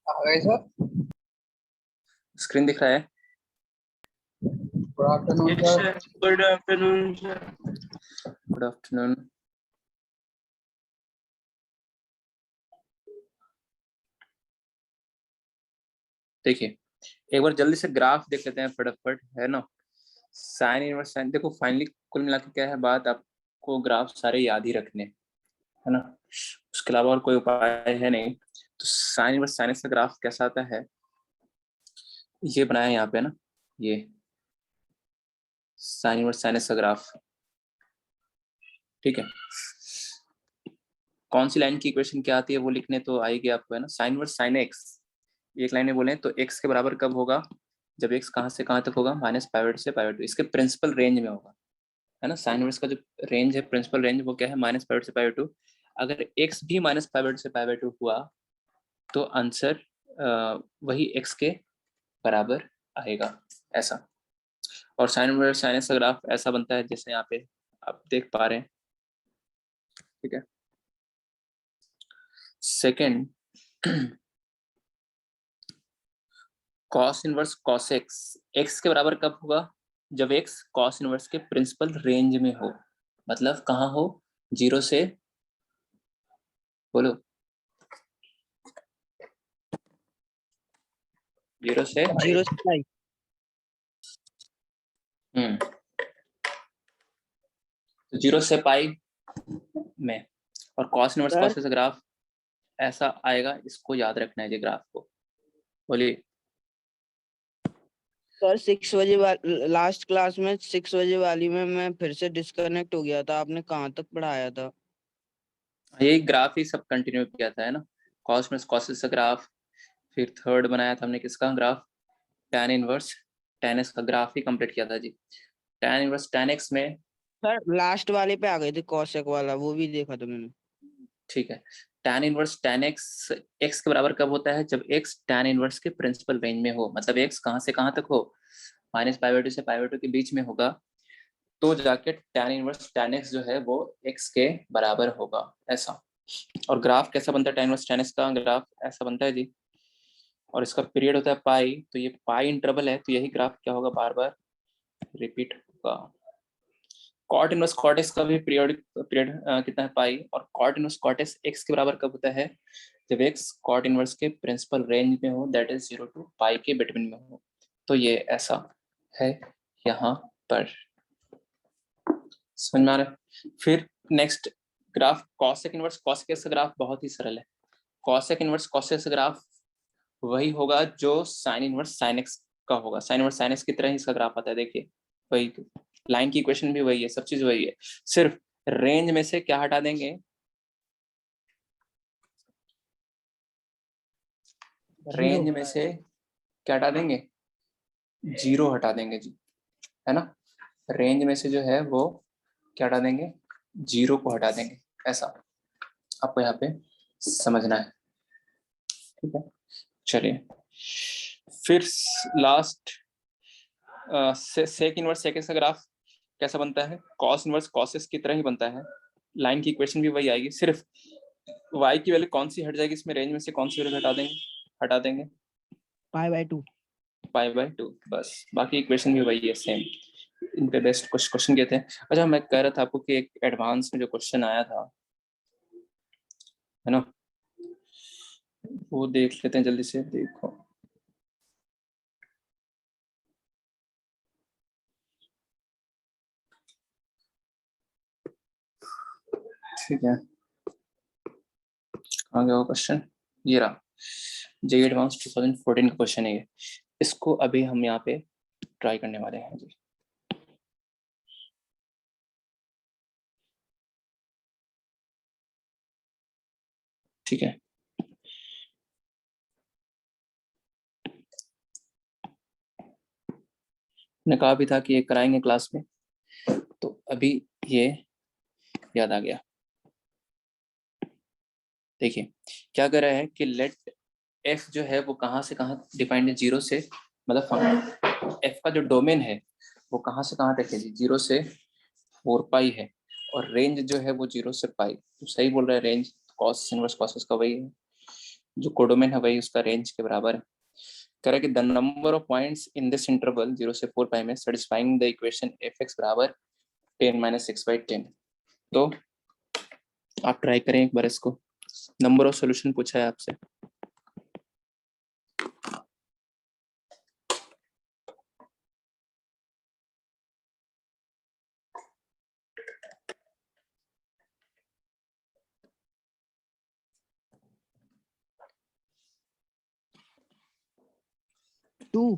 आ गए sir. Screen दिख रहा है? Good afternoon sir. Good afternoon sir. Good afternoon. देखिए एक बार जल्दी से ग्राफ देख लेते हैं फटाफट, है ना। साइन इनवर्स साइन, देखो फाइनली कुल मिला के क्या है बात, आपको ग्राफ सारे याद ही रखने, है ना, उसके अलावा और कोई उपाय है नहीं। तो साइन इनवर्स साइन एक्स का ग्राफ कैसा आता है, ये बनाया यहाँ पे ना, ये साइन इनवर्स साइन एक्स का ग्राफ, ठीक है। कौन सी लाइन की इक्वेशन क्या आती है वो लिखने तो आएगी आपको, है ना। साइन इनवर्स साइन एक्स, एक लाइन में बोले तो एक्स के बराबर कब होगा, जब एक्स कहाँ से कहाँ तक होगा, माइनस पाइवट से पाइवट, इसके प्रिंसिपल रेंज में होगा, है ना। साइन इनवर्स का जो रेंज है, प्रिंसिपल रेंज, वो क्या है, माइनस पाइवट से पाइवट टू। अगर एक्स भी माइनस पाइवट से पाइवट टू हुआ तो आंसर वही एक्स के बराबर आएगा, ऐसा। और साइन इनवर्स साइन एक्स का ग्राफ ऐसा बनता है जैसे यहाँ पे आप देख पा रहे हैं, ठीक है। Second, cos inverse cos x, x के बराबर कब होगा, जब एक्स कॉस इनवर्स के प्रिंसिपल रेंज में हो, मतलब कहाँ हो, जीरो से, बोलो, जीरो से पाई। तो जीरो से पाई में, और कॉस इनवर्स कॉस का ग्राफ ऐसा आएगा, इसको याद रखना है जी ग्राफ को। बोलिए सर 6 बजे लास्ट क्लास में 6 बजे वाली में मैं फिर से डिस्कनेक्ट हो गया था, आपने कहाँ तक पढ़ाया था? यही ग्राफ ही सब कंटिन्यू किया था, है ना। कॉस में कॉस का ग्राफ, फिर थर्ड बनाया था हमने किसका graph, tan inverse tan x का ग्राफ ही कंप्लीट किया था जी। tan इनवर्स tan x में, सर लास्ट वाले पे आ गए थे, कॉसेक वाला, वो भी देखा था मैंने। ठीक है। tan inverse tan x x के बराबर कब होता है, जब x tan इनवर्स के प्रिंसिपल रेंज में हो, मतलब x कहाँ से कहाँ तक हो, माइनस पाई/2 से पाई/2 के बीच में होगा, तो जाके tan इनवर्स tan x जो है वो x के बराबर होगा, ऐसा। और ग्राफ कैसा बनता है tan इनवर्स tan x का ग्राफ, ऐसा बनता है जी। और इसका पीरियड होता है पाई, तो ये पाई इंटरवल है, तो यही ग्राफ क्या होगा, बार बार रिपीट होगा। कॉट इनवर्स कॉट एक्स का भी पीरियड कितना है, पाई। और कॉट इनवर्स कॉट एक्स के बराबर कब होता है, जब एक्स कॉट इनवर्स के प्रिंसिपल रेंज में हो, दैट इज 0 to पाई के बिटवीन में हो। तो ये ऐसा है यहाँ पर, समझ में आ रहा है। फिर next graph cosec inverse cosec x का ग्राफ बहुत ही सरल है। Cosec inverse cosec x graph वही होगा जो साइन इनवर्स साइन एक्स का होगा, साइन इनवर्स साइन एक्स की तरह ही इसका ग्राफ आता है, देखिए वही लाइन की इक्वेशन भी वही है, सब चीज वही है, सिर्फ रेंज में से क्या हटा देंगे, रेंज में से क्या हटा देंगे, जीरो हटा देंगे जी, है ना। रेंज में से जो है वो क्या हटा देंगे, जीरो को हटा देंगे, ऐसा आपको यहाँ पे समझना है, ठीक है। चलिए फिर last sec inverse sec x का ग्राफ कैसा बनता है, कॉस इनवर्स कॉस एक्स की तरह ही बनता है, लाइन की इक्वेशन भी वही आएगी, सिर्फ y की वैल्यू कौन सी हट जाएगी इसमें, रेंज में से कौन सी वैल्यू हटा देंगे पाई/2 पाई/2, बस बाकी इक्वेशन भी वही है सेम। इन पे बेस्ट कुछ क्वेश्चन किए थे। अच्छा मैं कह रहा था आपको कि एक एडवांस में जो क्वेश्चन आया था, है ना, वो देख लेते हैं जल्दी से, देखो ठीक है, कहाँ गया वो क्वेश्चन, ये रहा, जेईई एडवांस 2014 का क्वेश्चन है ये, इसको अभी हम यहाँ पे ट्राई करने वाले हैं जी। ठीक है, ने कहा भी था कि ये कराएंगे क्लास में, तो अभी ये याद आ गया। देखिए क्या कर रहा है कि लेट एफ जो है वो कहाँ से कहाँ डिफाइंड है, जीरो से, मतलब एफ का जो डोमेन है वो कहाँ से कहाँ तक है जी, जीरो से 4 पाई है, और रेंज जो है वो जीरो से पाई, तो सही बोल रहा है, रेंज कॉस इनवर्स कॉस का वही है। जो कोडोमेन है वही उसका रेंज के बराबर है। कह रहा है कि the number of points in this interval 0 से 4 पाई में सेटिस्फाइंग द इक्वेशन f(x) बराबर 10 - 6/10। तो आप ट्राई करें एक बार इसको, नंबर ऑफ सॉल्यूशन पूछा है आपसे। टू।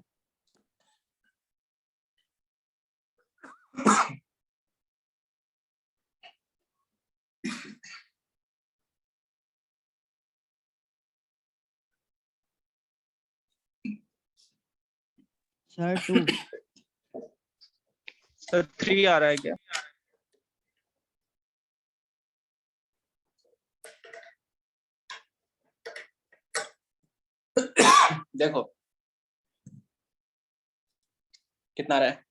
सर 2। सर 3 आ रहा है क्या? देखो कितना आ रहा है,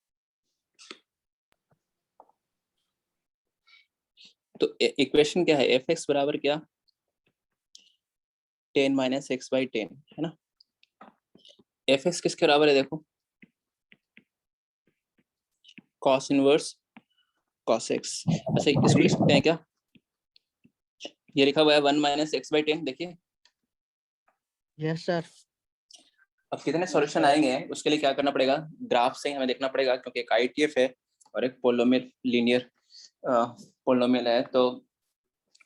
तो इक्वेशन क्या है, f(x) बराबर क्या, 10 - 6/10 है ना। f(x) किसके बराबर है, देखो cos इनवर्स cos x। अच्छा इसको लिख सकते हैं क्या, ये लिखा हुआ है 1 - 6/10, देखिए। Yes sir. अब कितने सॉल्यूशन आएंगे उसके लिए क्या करना पड़ेगा, ग्राफ से हमें देखना पड़ेगा, क्योंकि एक ITF है और एक पोलोमियल लीनियर पोलोमियल है। तो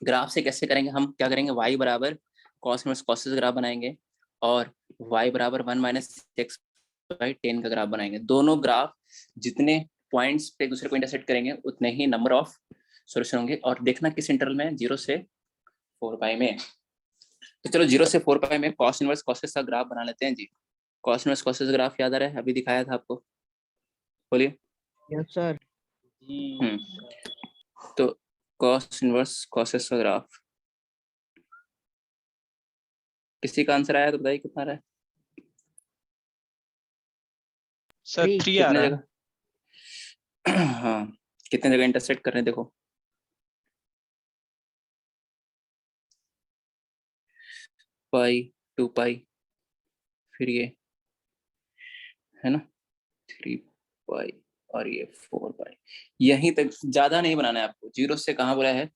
ग्राफ से कैसे करेंगे, हम क्या करेंगे, y बराबर cos इनवर्स cos का ग्राफ बनाएंगे और y बराबर 1 - 6/10 का ग्राफ बनाएंगे। दोनों ग्राफ जितने पॉइंट्स पे एक दूसरे को इंटरसेक्ट करेंगे उतने ही नंबर ऑफ सॉल्यूशन होंगे, और देखना किस इंटरवल में, 0 से 4 पाई में। तो चलो 0 से 4 पाई में cos इनवर्स cos का ग्राफ बना लेते हैं जी। cos इनवर्स cos का ग्राफ याद आ रहा है, अभी दिखाया था आपको, बोलिए। Yes sir. तो cos इनवर्स cos का ग्राफ, किसी का आंसर आया तो बताइए कितना रहा है। सर 3 आ कितने रहा है। जगह हाँ, कितने जगह इंटरसेक्ट कर रहे हैं, देखो पाई 2 पाई, फिर ये है ना 3 पाई और ये 4 पाई, यहीं तक, ज्यादा नहीं बनाना है आपको। 0 से कहाँ बोला है,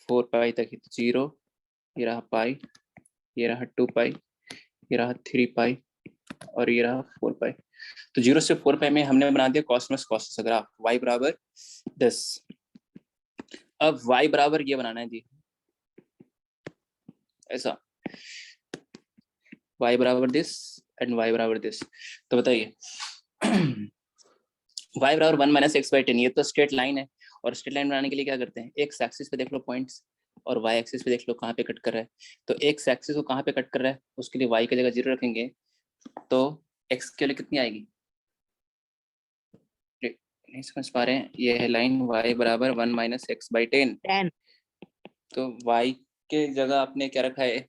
4 पाई तक ही। तो 0, ये रहा पाई, ये रहा 2 पाई, ये रहा 3 पाई और ये रहा 4 पाई। तो 0 से 4 पाई में हमने बना दिया कॉस का ग्राफ, y बराबर 10। अब y बराबर ये बनाना है जी, ऐसा y बराबर दिस एंड y बराबर दिस। तो बताइए y बराबर 1 - 6/10, ये तो स्ट्रेट लाइन है, और स्ट्रेट लाइन बनाने के लिए क्या करते हैं, एक्स एक्सिस पे देख लो पॉइंट्स और y एक्सिस पे देख लो कहाँ पे कट कर रहा है। तो एक्स एक्सिस को कहाँ पे कट कर रहा है, उसके लिए y की जगह 0 रखेंगे, तो x के लिए कितनी आएगी, नहीं समझ पा रहे हैं, ये है लाइन y बराबर 1 - 6/10। 10। तो y के जगह आपने क्या रखा है,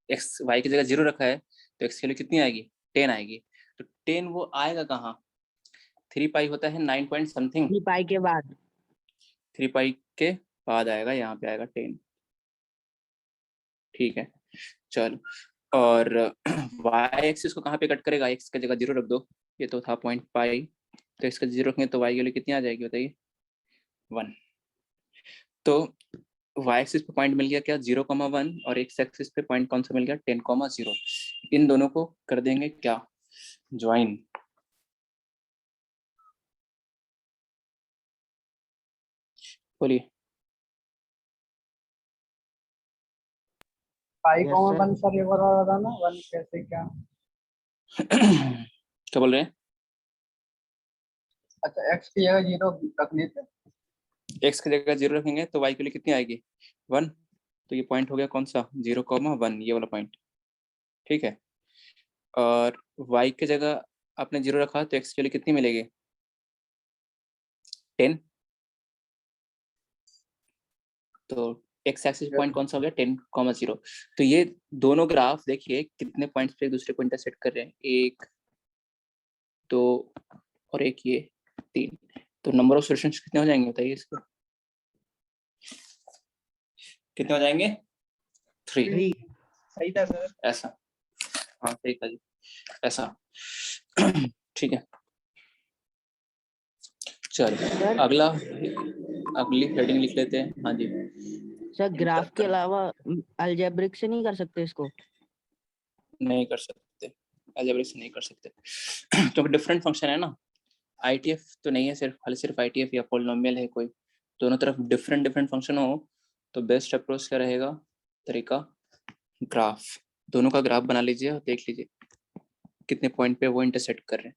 x y की जगह 0 रखा है, तो x के लिए कितनी आएगी, 10 आएगी। तो 10 वो आएगा कहाँ, 3 पाई होता है 9 पॉइंट समथिंग, 3 पाई के बाद। 3 पाई के बाद आएगा, यहाँ पे आएगा 10। ठीक है चलो, और y एक्सिस को कहाँ पे कट करेगा, x की जगह 0 रख दो, ये तो था पॉइंट पाई, तो इसका 0 रखेंगे तो y के लिए कितनी आ जाएगी बताइए, 1। तो y एक्सिस पे पॉइंट मिल गया क्या, 0,1, और x एक्सिस पे पॉइंट कौन सा मिल गया, 10,0। इन दोनों को कर देंगे क्या, ज्वाइन। बोलिए। पाई Yes, को sir. 1 सर ये बोला था ना, 1 कैसे क्या। क्या बोल रहे हैं, अच्छा x की जगह 0 रखनी थी। x की जगह 0 रखेंगे तो y के लिए कितनी आएगी, 1। तो ये पॉइंट हो गया कौन सा, 0,1, ये वाला पॉइंट। ठीक है, और y की जगह आपने 0 रखा तो x के लिए कितनी मिलेगी, 10। तो x एक्सिस पॉइंट कौन सा हो गया, 10,0। तो ये दोनों ग्राफ देखिए कितने पॉइंट्स पे एक दूसरे को इंटरसेक्ट कर रहे हैं, 1 2 और एक ये 3। तो नंबर ऑफ सॉल्यूशंस कितने हो जाएंगे बताइए इसको, कितने हो जाएंगे, 3। 3। सही था सर। ऐसा, हाँ सही था जी, ऐसा। ठीक है, चलो सर अगला, अगली हेडिंग लिख लेते हैं। हाँ जी, सर ग्राफ के अलावा अलजेब्रिक से नहीं कर सकते इसको? नहीं कर सकते, अलजेब्रिक से नहीं कर सकते क्योंकि डिफरेंट फंक्शन है ना। आईटीएफ तो नहीं है सिर्फ, खाली सिर्फ आईटीएफ या पॉलिनोमियल है कोई, दोनों तरफ डिफरेंट डिफरेंट फंक्शन हो तो बेस्ट अप्रोच क्या रहेगा, तरीका ग्राफ। दोनों का ग्राफ बना लीजिए और देख लीजिए कितने पॉइंट पे वो इंटरसेक्ट कर रहे हैं।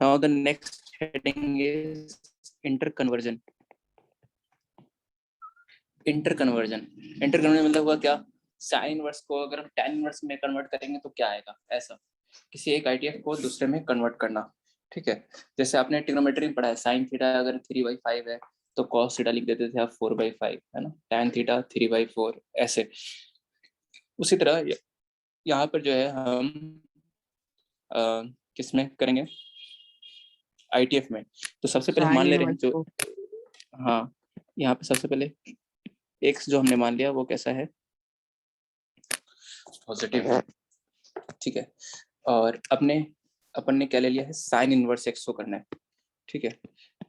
Now the next heading is inter conversion. Inter conversion मतलब हुआ क्या, साइन इनवर्स को अगर हम tan इनवर्स में कन्वर्ट करेंगे तो क्या आएगा, ऐसा किसी एक आईटीएफ को दूसरे में कन्वर्ट करना। ठीक है, जैसे आपने ट्रिग्नोमेट्री में पढ़ा है, साइन थीटा अगर 3/5 है तो कॉस थीटा लिख देते थे आप 4/5, है ना, tan थीटा 3/4, ऐसे। उसी तरह यहाँ पर जो है हम किसमें करेंगे, आईटीएफ में। तो सबसे पहले हम मान साइन ले रहे हैं इनवर्स जो, को हाँ यहाँ पे सबसे पहले एक्स जो हमने मान लिया वो कैसा है, पॉजिटिव है। ठीक है, और अपन ने क्या ले लिया है, साइन इनवर्स एक्स को करना है। ठीक है,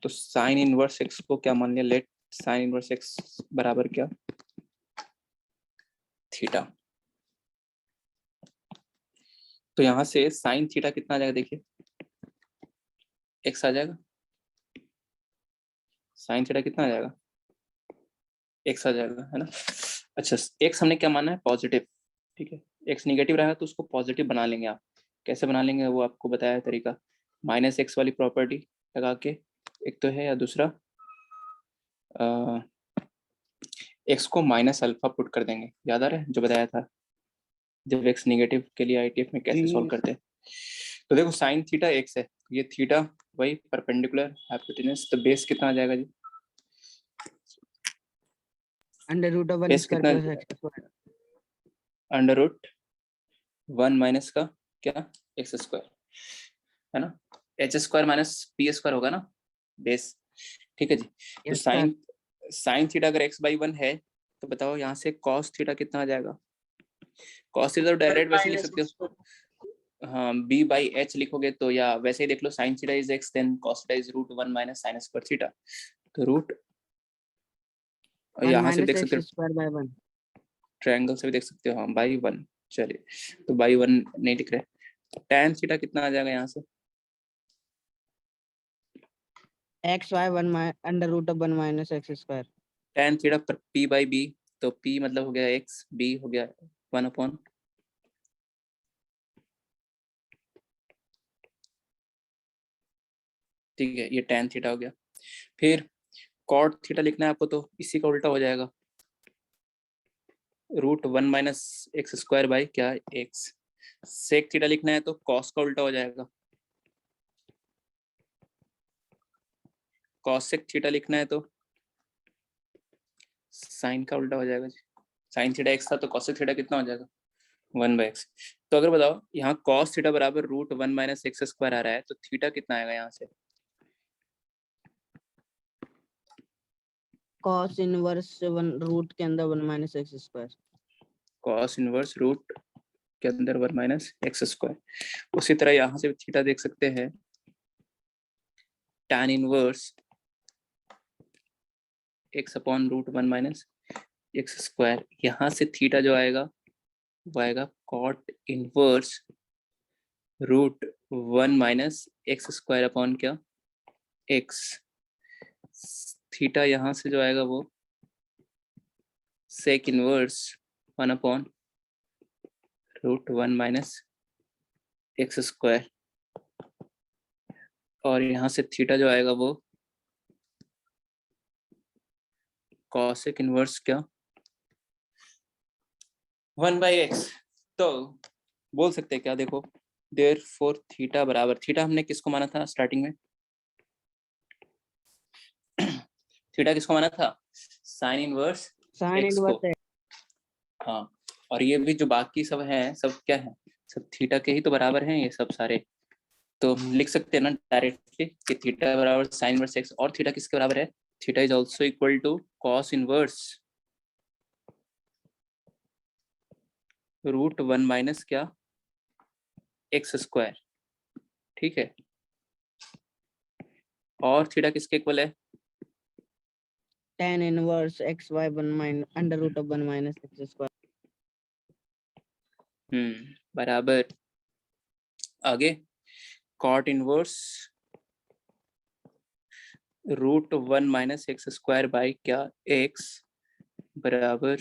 तो साइन इनवर्स एक्स को क्या मान लिया, लेट साइन इनवर्स एक्स बराबर क्या, थीटा। तो यहाँ से साइन थीटा कितना आ जाएगा, देखिए एक्स आ जाएगा, साइन थीटा कितना आ जाएगा, एक्स आ जाएगा, है ना। अच्छा, एक्स हमने क्या माना है, पॉजिटिव। ठीक है, एक्स निगेटिव रहेगा तो उसको पॉजिटिव बना लेंगे आप, कैसे बना लेंगे वो आपको बताया तरीका, -x वाली प्रॉपर्टी लगा के, एक तो है, या दूसरा एक्स को माइनस अल्फा पुट कर देंगे, याद आ रहा है जो बताया था जब एक्स निगेटिव के लिए आईटीएफ में कैसे सॉल्व करते हैं। तो देखो साइन थीटा एक्स है, ये थीटा वही परपेंडिकुलर हाइपोटेनस, तो बेस कितना आ जाएगा जी, √1 बेस स्क्वायर कितना, प्लस एक्स स्क्वायर। √1 माइनस का क्या, एक्स स्क्वायर, है ना, H square minus P square होगा ना बेस। ठीक है जी, तो यस सर। साइन थीटा अगर x/1 है तो बताओ यहाँ से कॉस थीटा कितना आ जाएगा, कॉस थीटा तो डायरेक्ट वैसे लिख सकते हो, हाँ b/h लिखोगे तो, या वैसे ही देख लो, sine theta is x then cos theta is √1 minus sine square theta, तो रूट, 1 यहाँ से भी माइनस देख सकते एक्स हो, स्क्वायर बाय 1। ट्रायंगल से भी देख सकते हो, हाँ /1। चलिए, तो /1 नहीं दिख रहा है, tan थीटा कितना आ जाएगा यहाँ से, xy 1 √1 minus x square. tan theta पर p/b, तो p मतलब हो गया x, b हो गया 1/, ठीक है, ये tan थीटा हो गया। फिर cot थीटा लिखना है आपको तो इसी का उल्टा हो जाएगा, √1 माइनस एक्स स्क्वायर बाई क्या, x। सेक थीटा लिखना है तो कॉस का उल्टा हो जाएगा, कॉसेक थीटा लिखना है तो साइन का उल्टा हो जाएगा जी, साइन थीटा x था तो कॉसेक थीटा कितना हो जाएगा, 1/x। तो अगर बताओ यहाँ कॉस थीटा बराबर √1 माइनस एक्स स्क्वायर आ रहा है तो थीटा कितना आएगा यहाँ से, cos इनवर्स 1 रूट के अंदर 1 minus x square. Cos inverse root के अंदर 1 माइनस एक्स स्क्वायर। उसी तरह यहाँ से थीटा देख सकते हैं, tan inverse x/√1 minus x square, यहाँ से थीटा जो आएगा वो आएगा cot inverse √1 minus x square upon क्या, x। थीटा यहाँ से जो आएगा वो sec inverse 1/√1 minus x square, और यहाँ से थीटा जो आएगा वो कॉसेक इनवर्स क्या, 1/x। तो बोल सकते हैं क्या, देखो देयरफॉर थीटा बराबर, थीटा हमने किसको माना था स्टार्टिंग में, थीटा किसको माना था, साइन इनवर्स साइन एक्स को। इनवर्स हाँ, और ये भी जो बाकी सब हैं सब क्या है, सब थीटा के ही तो बराबर हैं ये सब सारे। तो हम लिख सकते हैं ना डायरेक्टली कि थीटा बराबर साइन इनवर्स एक्स, और थीटा किसके बराबर है, theta is also equal to cos inverse root 1 minus क्या एक्स स्क्वायर, ठीक है। और थीटा किसके इक्वल है? tan inverse xy 1 minus under root of 1 minus x square. बराबर। आगे cot inverse root 1 minus x square by क्या एक्स बराबर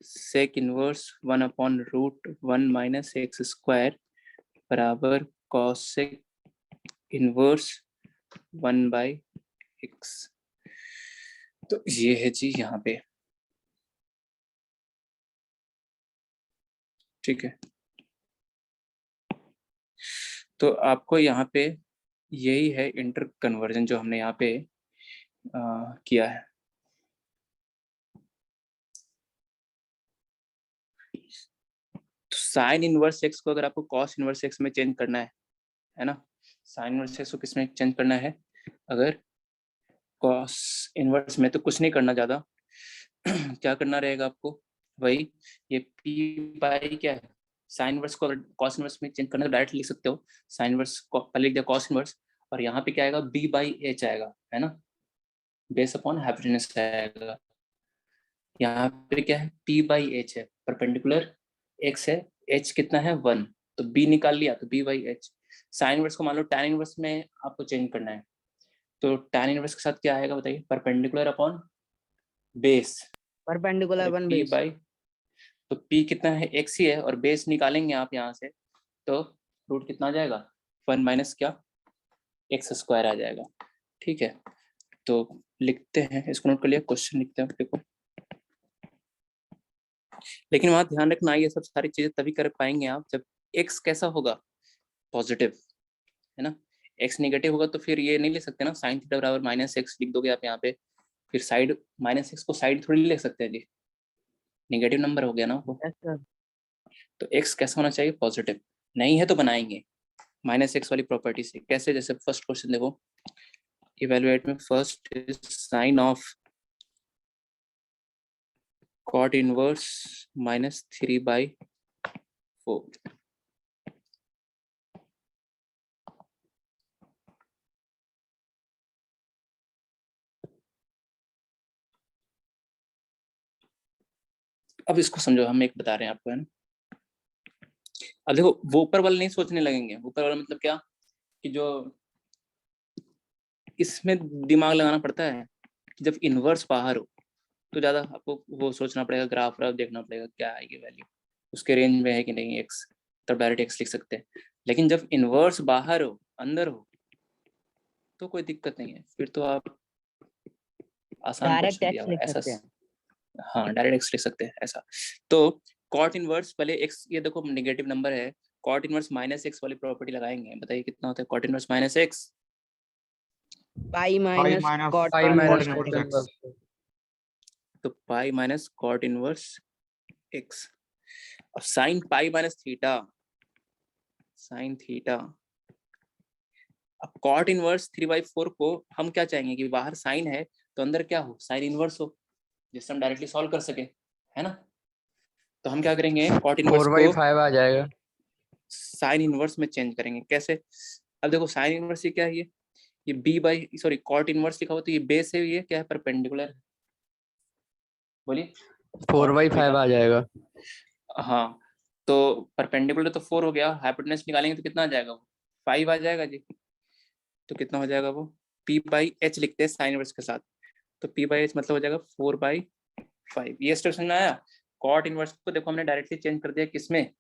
sec inverse 1 upon root 1 minus x square बराबर कॉसेक इनवर्स 1 बाई एक्स। तो ये है जी यहाँ पे, ठीक है। तो आपको यहाँ पे यही है इंटर कन्वर्जन जो हमने यहाँ पे किया है। तो साइन इनवर्स एक्स को अगर आपको कॉस इनवर्स एक्स में चेंज करना है ना, साइन इनवर्स एक्स को किस में चेंज करना है? अगर कॉस इनवर्स में तो कुछ नहीं करना ज्यादा क्या करना रहेगा आपको? वही ये पी बाई क्या है, साइन इनवर्स को अगर कॉस इनवर्स में चेंज करना तो डायरेक्ट लिख सकते हो, साइन इनवर्स पहले लिख दिया कॉस इनवर्स, और यहाँ पे क्या आएगा? बी बाई एच आएगा, है ना, बेस अपॉन हाइपोटेन्यूज आएगा। यहाँ पे क्या है? पी बाई एच है, परपेंडिकुलर एक्स है, एच कितना है? 1, तो बी निकाल लिया तो B by H. Sine inverse को मान लो टैन इनवर्स में आपको चेंज करना है, तो टैन इनवर्स के साथ क्या आएगा बताइए? Perpendicular upon base, perpendicular 1 P base. By, तो पी कितना है? एक्स ही है, और बेस निकालेंगे आप यहाँ से तो रूट कितना आ जाएगा? 1 माइनस क्या एक्स स्क्वायर आ जाएगा, ठीक है। तो लिखते हैं, इसको नोट कर लिया, क्वेश्चन लिखते हैं, देखो। लेकिन वहां ध्यान रखना, ये सब सारी चीजें तभी कर पाएंगे आप जब एक्स कैसा होगा? पॉजिटिव, है ना। एक्स नेगेटिव होगा तो फिर ये नहीं लिख सकते ना, साइन थीटा बराबर माइनस एक्स लिख दोगे आप यहाँ पे, फिर साइड माइनस एक्स को साइड थोड़ी लिख सकते हैं जी, नेगेटिव नंबर हो गया ना वो। तो एक्स कैसा होना चाहिए? पॉजिटिव। नहीं है तो बनाएंगे माइनस एक्स वाली प्रॉपर्टी से। कैसे? जैसे फर्स्ट क्वेश्चन देखो, इवेलुएट में first is sine of cot inverse minus 3/4। अब इसको समझो, हम एक बता रहे हैं आपको, है ना। अब देखो, वो ऊपर वाला नहीं सोचने लगेंगे। ऊपर वाला मतलब क्या कि जो इसमें दिमाग लगाना पड़ता है कि जब इनवर्स बाहर हो तो ज्यादा आपको वो सोचना पड़ेगा, ग्राफ व्राफ देखना पड़ेगा क्या आएगी वैल्यू, उसके रेंज में है कि नहीं एक्स, तब डायरेक्ट एक्स लिख सकते हैं। लेकिन जब इनवर्स बाहर हो, अंदर हो, तो कोई दिक्कत नहीं है, फिर तो आप आसान डायरेक्ट क्वेश्चन दिया एक्स हुआ है लिख ऐसा। सकते हैं। हाँ, डायरेक्ट एक्स लिख सकते हैं ऐसा। तो कॉट इनवर्स पहले एक्स, ये देखो नेगेटिव नंबर है, कॉट इनवर्स माइनस एक्स वाली प्रॉपर्टी लगाएंगे। बताइए कितना होता है cot inverse minus x? Pi minus cot pi minus inverse cot inverse. तो pi minus cot inverse x. अब sine pi minus theta, sine theta. अब कॉट इनवर्स 3/4 को हम क्या चाहेंगे कि बाहर साइन है तो अंदर क्या हो? साइन इनवर्स हो, जिससे हम डायरेक्टली सॉल्व कर सके, है ना। तो हम क्या करेंगे? कॉट इनवर्स को 4/5 आ जाएगा। साइन इनवर्स में चेंज करेंगे। कैसे? अब देखो साइन इनवर्स ये क्या है? ये B by, sorry, cot inverse लिखा हुआ तो ये बेस है, ये क्या है? परपेंडिकुलर। बोलिए। 4/5 आ जाएगा। हाँ, तो परपेंडिकुलर तो 4 हो गया, हाइपोटेन्यूज निकालेंगे तो कितना आ जाएगा? वो 5 आ जाएगा जी। तो कितना हो जाएगा वो? पी बाई एच लिखते हैं साइन इनवर्स के साथ, तो पी बाई एच मतलब हो जाएगा 4/5। ये स्टेप समझ में आया? कॉट इनवर्स को देखो हमने डायरेक्टली चेंज कर दिया किसमें?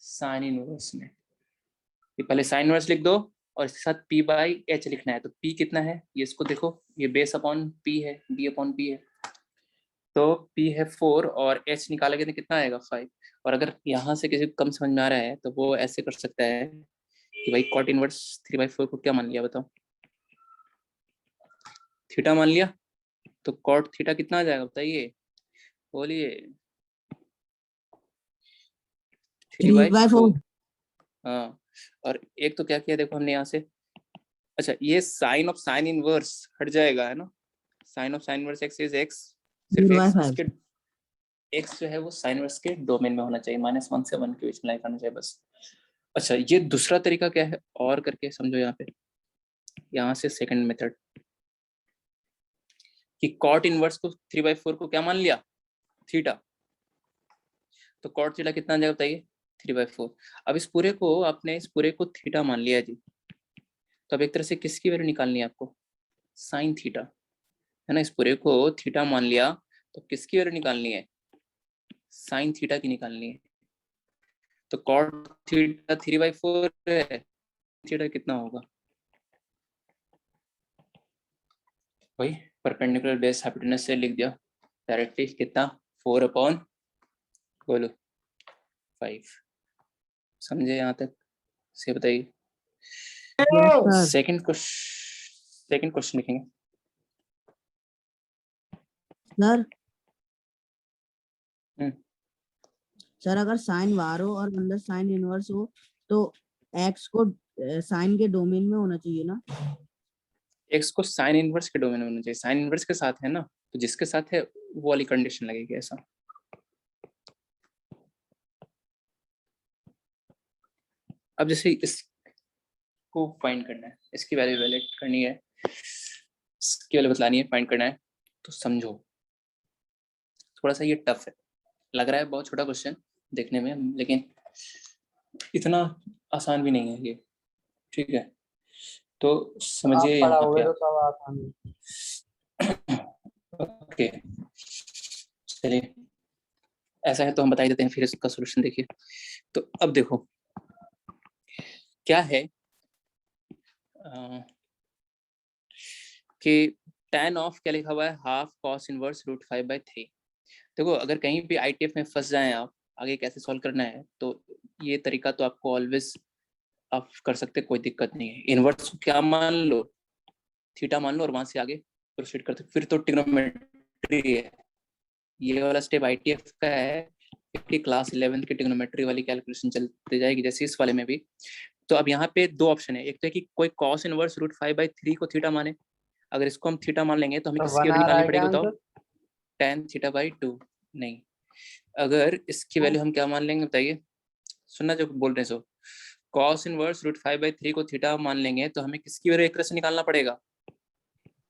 साइन इनवर्स में। ये पहले साइन इनवर्स लिख दो और इसके साथ पी बाई एच लिखना है। तो पी कितना है? ये इसको देखो, ये बेस अपॉन पी है, बी अपॉन पी है, तो P है 4 और H निकालेंगे तो कितना आएगा? 5। और अगर यहाँ से किसी को कम समझ में आ रहा है तो वो ऐसे कर सकता है कि भाई कॉट इनवर्स 3/4 को क्या मान लिया बताओ? थीटा मान लिया, तो कॉट थीटा कितना आ जाएगा बताइए? बोलिए। 3/4। हाँ, और एक तो क्या किया देखो हमने यहाँ से, अच्छा ये साइन ऑफ साइन इनवर्स हट जाएगा, है ना। Sine of sine inverse x is x, सिर्फ एक्स, इसके एक्स जो है वो साइन इनवर्स के डोमेन में होना चाहिए, -1 से 1 के बीच में लाई करना चाहिए बस। अच्छा, ये दूसरा तरीका क्या है और करके समझो यहाँ पे, यहाँ से सेकंड मेथड कि कॉट इनवर्स को 3/4 को क्या मान लिया, थीटा, तो कॉट थीटा कितना आ जाएगा बताइए, 3/4। अब इस पूरे को आपने इस पूरे को थीटा मान लिया जी, तो अब एक तरह से किसकी वैल्यू निकालनी है आपको, साइन थीटा, है ना। इस पूरे को थीटा मान लिया तो किसकी वैल्यू निकालनी है, साइन थीटा की निकालनी है। तो कॉट थीटा 3/4 है, थीटा कितना होगा, वही परपेंडिकुलर बेस हाइपोटेनस से लिख दिया डायरेक्टली, कितना 4/, बोलो 5। समझे यहाँ तक से बताइए। सेकंड क्वेश्चन लिखेंगे सर। हम्म। सर अगर साइन बाहर हो और अंदर साइन इनवर्स हो तो एक्स को साइन के डोमेन में होना चाहिए ना। एक्स को साइन इनवर्स के डोमेन में होना चाहिए, साइन इनवर्स के साथ है ना, तो जिसके साथ है वो वाली कंडीशन लगेगी ऐसा। अब जैसे इसको फाइंड करना है, इसकी वैल्यू वैलिड करनी है, इसकी वैल्यू बतलानी है, फाइंड करना है, तो समझो थोड़ा सा ये टफ है, लग रहा है बहुत छोटा क्वेश्चन देखने में, लेकिन इतना आसान भी नहीं है ये, ठीक है। तो समझिए यहाँ पे ओके, चलिए ऐसा है तो हम बता ही देते हैं, फिर इसका सॉल्यूशन देखिए। तो अब देखो क्या है कि tan ऑफ क्या लिखा हुआ है, हाफ cos इनवर्स √5/3। देखो अगर कहीं भी ITF में फंस जाए आप, आगे कैसे सॉल्व करना है, तो ये तरीका तो आपको ऑलवेज आप कर सकते, कोई दिक्कत नहीं है। इनवर्स को क्या मान लो, थीटा मान लो, और वहां से आगे प्रोसीड करते, फिर तो ट्रिग्नोमेट्री है। ये वाला स्टेप ITF का है कि क्लास 11 की ट्रिग्नोमेट्री वाली कैलकुलेशन चलती जाएगी जैसे इस वाले में भी। तो अब यहाँ पे दो ऑप्शन है, एक तो है कि कोई cos इनवर्स √5/3 को थीटा माने, अगर इसको हम थीटा मान लेंगे तो हमें किसकी वैल्यू निकालनी पड़ेगी बताओ, tan θ/2। नहीं, अगर इसकी वैल्यू हम क्या मान लेंगे बताइए, सुनना जो बोल रहे हैं सो, cos इनवर्स √5/3 को थीटा मान लेंगे तो हमें किसकी वैल्यू एक तरह से निकालना पड़ेगा,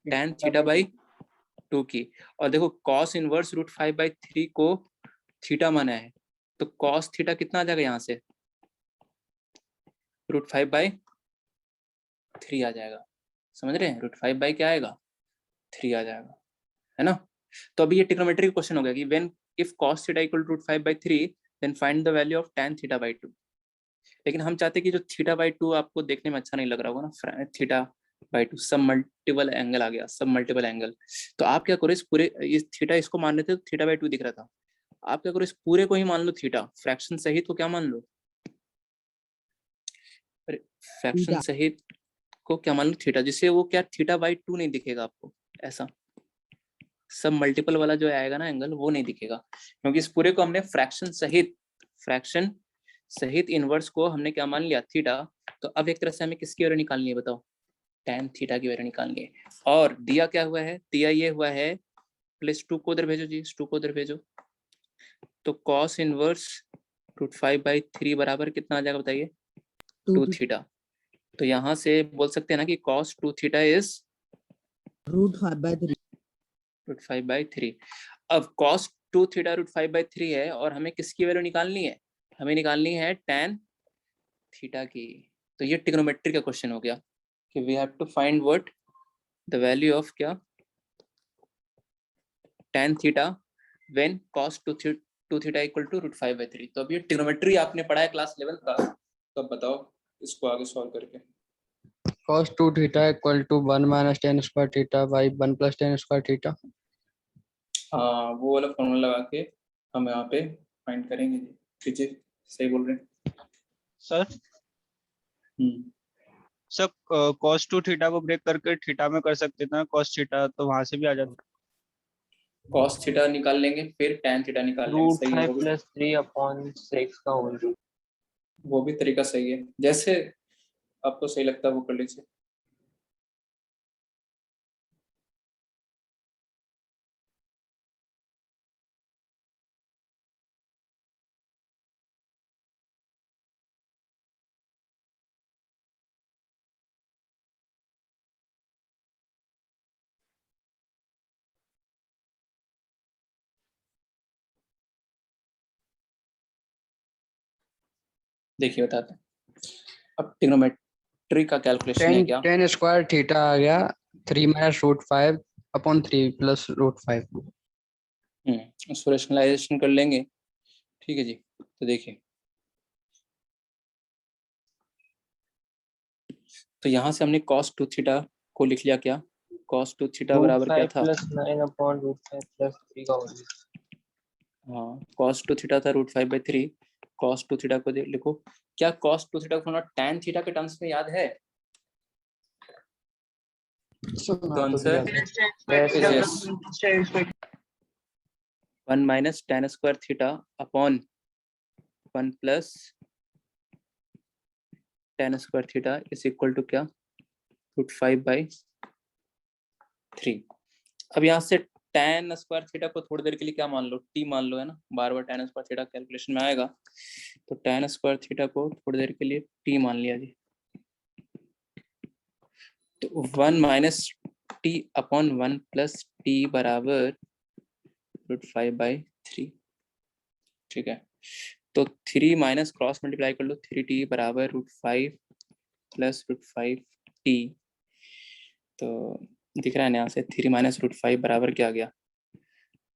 tan θ/2 की। और देखो cos इनवर्स √5/3 को थीटा माना है, तो cos थीटा कितना आ जाएगा यहाँ से, √5/3 आ जाएगा, समझ रहे हैं, √5 क्या आएगा, 3 आ जाएगा, है ना। तो अभी ये ट्रिग्नोमेट्री क्वेश्चन हो गया कि when if cos theta equal to √5/3 then find the value of tan θ/2। लेकिन हम चाहते हैं कि जो θ/2 आपको देखने में अच्छा नहीं लग रहा होगा ना, θ/2 सब मल्टीपल एंगल आ गया, सब मल्टीपल एंगल। तो आप क्या करो, इस पूरे इस थीटा इसको मान रहे थे तो θ/2 दिख रहा था, आप क्या करो इस पूरे को ही मान लो थीटा, फ्रैक्शन सहित को क्या मान लो, फ्रैक्शन सहित को क्या मान लो थीटा, जिससे वो क्या θ/2 नहीं दिखेगा आपको, ऐसा सब मल्टीपल वाला जो आएगा ना एंगल वो नहीं दिखेगा, क्योंकि इस पूरे को हमने फ्रैक्शन सहित इनवर्स को हमने क्या मान लिया, थीटा। तो अब एक तरह से हमें किसकी वैल्यू निकालनी है बताओ, tan थीटा की वैल्यू निकालनी है। और दिया क्या हुआ है, दिया ये हुआ है, +2 को उधर भेजो जी, 2 को उधर भेजो, तो cos इनवर्स √5/3 बराबर कितना आ जाएगा बताइए, 2 थीटा। तो यहाँ से बोल सकते हैं ना कि cos 2 थीटा इज √5/3। अब cos 2 थीटा √5/3 है और हमें किसकी वैल्यू निकालनी है, हमें निकालनी है tan थीटा की। तो ये ट्रिग्नोमेट्री का क्वेश्चन हो गया कि we have to find what the value of क्या, tan theta when cos 2 theta equal to √5/3। तो अब ये ट्रिग्नोमेट्री आपने पढ़ा है क्लास 11 का, तो अब बताओ इसको आगे सॉल्व करके। cos 2 theta equal to 1 - tan square theta by 1 + tan square theta. हाँ, वो वाला फॉर्मूला लगा के हम यहाँ पे फाइंड करेंगे जी, ठीक है, सही बोल रहे हैं सर। सर cos 2 थीटा को ब्रेक करके थीटा में कर सकते थे ना, cos थीटा, तो वहां से भी आ जाता। cos थीटा निकाल लेंगे, फिर tan थीटा निकाल लेंगे, सही है, √5 + 3/6 का होल रूट। वो भी तरीका सही है, जैसे आपको सही लगता है वो कर लीजिए। देखिए बताते हैं। अब ट्रिग्नोमेट्री का कैलकुलेशन है क्या? टेन स्क्वायर थीटा आ गया 3 minus root 5 upon 3 plus root 5। उसको रेशनलाइजेशन कर लेंगे। ठीक है जी, तो देखिए, तो यहाँ से हमने cos 2 थीटा को लिख लिया क्या? cos 2 थीटा बराबर क्या था? प्लस 9 अपॉन रूट 5 प्लस 3 का होल। हाँ, cos 2 थीटा था √5/3। cos 2 थीटा को लिखो। क्या cos 2 थीटा को थोड़ा tan थीटा के टर्म्स में याद है? तो answer is yes. 1 minus tan square theta upon 1 plus tan square theta is equal to क्या? √5/3। अब यहाँ से tan स्क्वायर थीटा को थोड़ी देर के लिए क्या मान लो? t मान लो, है ना, बार बार tan स्क्वायर थीटा कैलकुलेशन में आएगा, तो tan स्क्वायर थीटा को थोड़ी देर के लिए t मान लिया जी। तो 1 minus t upon 1 plus t बराबर √5/3। ठीक है, तो 3 माइनस क्रॉस मल्टीप्लाई कर लो, 3t बराबर √5 प्लस √5t। तो दिख रहा है ना यहाँ से 3 माइनस √5 बराबर क्या आ गया?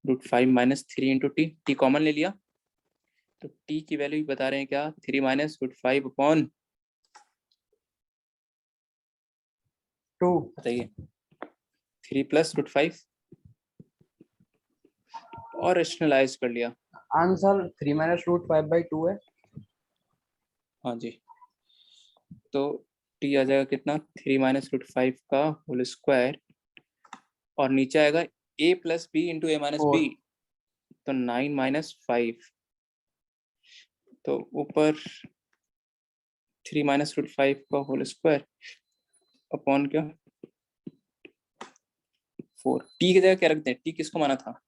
√5 minus 3 into T, T common ले लिया, तो t की वैल्यू बता रहे हैं क्या? 3 माइनस √5 अपॉन 2, बताइए, 3 प्लस √5 और रेशनलाइज कर लिया। आंसर 3 माइनस रूट 5/2 है। हाँ जी, तो t आ जाएगा कितना? 3 माइनस √5 का होल स्क्वायर, और नीचे आएगा a plus B into A minus B, तो 9 माइनस 5, तो ऊपर 3 माइनस √5 का होल स्क्वायर अपॉन क्या? 4। टी की जगह क्या रखते हैं? टी किसको माना था?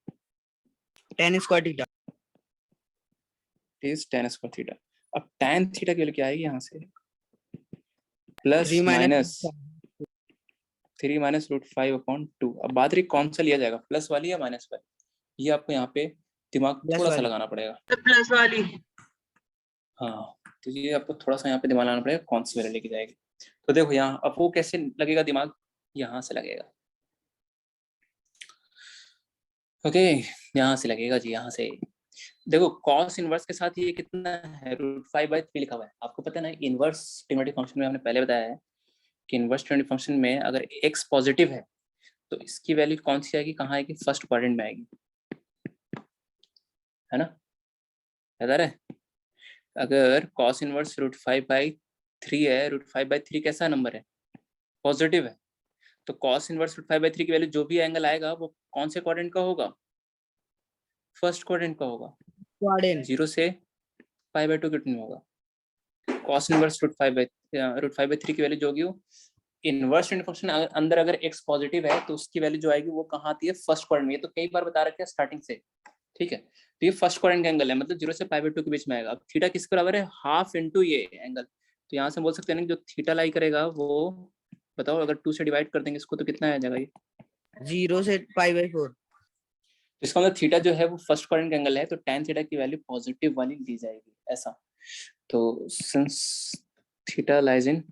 tan square theta. Is tan square theta. अब tan थीटा की वैल्यू क्या आएगी यहाँ से? Plus 3 minus 3 minus √5 upon 2। अब बात रही कौन सा लिया जाएगा, प्लस वाली या माइनस वाली? ये आपको यहाँ पे दिमाग प्लस थोड़ा सा वाली। लगाना पड़ेगा। प्लस वाली। हाँ, तो ये आपको थोड़ा सा यहाँ पे दिमाग लगाना पड़ेगा, कौन सी वैल्यू लेके जाएगी। तो देखो यहाँ, अब वो कैसे लगेगा दिमाग? यहाँ से लगेगा। ओके, यहाँ से लगेगा जी, यहाँ से। देखो cos इनवर्स के साथ ये कितना है? √5/3 लिखा हुआ है। आपको पता है ना, इनवर्स ट्रिग्नोमेट्रिक फंक्शन में हमने पहले बताया है कि इनवर्स ट्रिग्नोमेट्रिक फंक्शन में अगर x पॉजिटिव है तो इसकी वैल्यू कौन सी आएगी, कहाँ आएगी? फर्स्ट क्वाड्रेंट में आएगी, है ना, याद आ रहा है? अगर cos इनवर्स √5/3 है, √5/3 कैसा नंबर है? पॉजिटिव है, तो cos इनवर्स √5/3 की वैल्यू जो भी एंगल आएगा वो कौन से क्वाड्रेंट का होगा? फर्स्ट क्वाड्रेंट का होगा। क्वाड्रेंट 0 से π/2 कितने में होगा? cos इनवर्स √5/3 की वैल्यू जो होगी, इनवर्स ट्रिग्नोमेट्रिक फंक्शन अंदर अगर x पॉजिटिव है तो उसकी वैल्यू जो आएगी वो कहाँ आती है? फर्स्ट क्वाड्रेंट में। ये तो कई बार बता रखा है स्टार्टिंग से, ठीक है। तो ये फर्स्ट क्वाड्रेंट का एंगल है, मतलब 0 से π/2 के बीच में आएगा। अब थीटा किसके बराबर है? हाफ इंटू ये एंगल। तो यहाँ से बोल सकते हैं ना, जो थीटा लाई करेगा वो, बताओ, अगर 2 से डिवाइड कर देंगे इसको तो कितना आ जाएगा ये? 0 से π/4। तो इसका मतलब थीटा जो है वो फर्स्ट क्वाड्रेंट का एंगल है, तो tan थीटा की वैल्यू पॉजिटिव वाली ली जाएगी, ऐसा। तो since theta lies in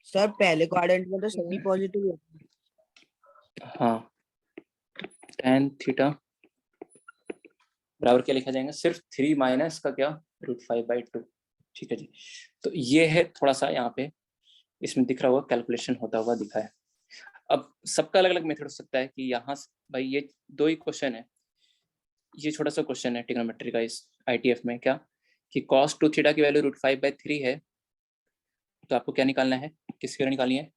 sir पहले क्वाड्रेंट में तो सभी पॉजिटिव है। हाँ, tan थीटा बराबर क्या लिखा जाएगा? सिर्फ 3 माइनस का क्या? √5/2। ठीक है जी, तो ये है थोड़ा सा यहाँ पे इसमें दिख रहा हुआ कैलकुलेशन होता हुआ दिखा है। अब सबका अलग अलग मेथड हो सकता है कि यहाँ भाई ये 2 ही क्वेश्चन है, ये छोटा सा क्वेश्चन है ट्रिग्नोमेट्री का इस ITF में, क्या कि cos 2 थीटा की वैल्यू √5/3 है, तो आपको क्या निकालना है? किसकी वैल्यू निकालनी है?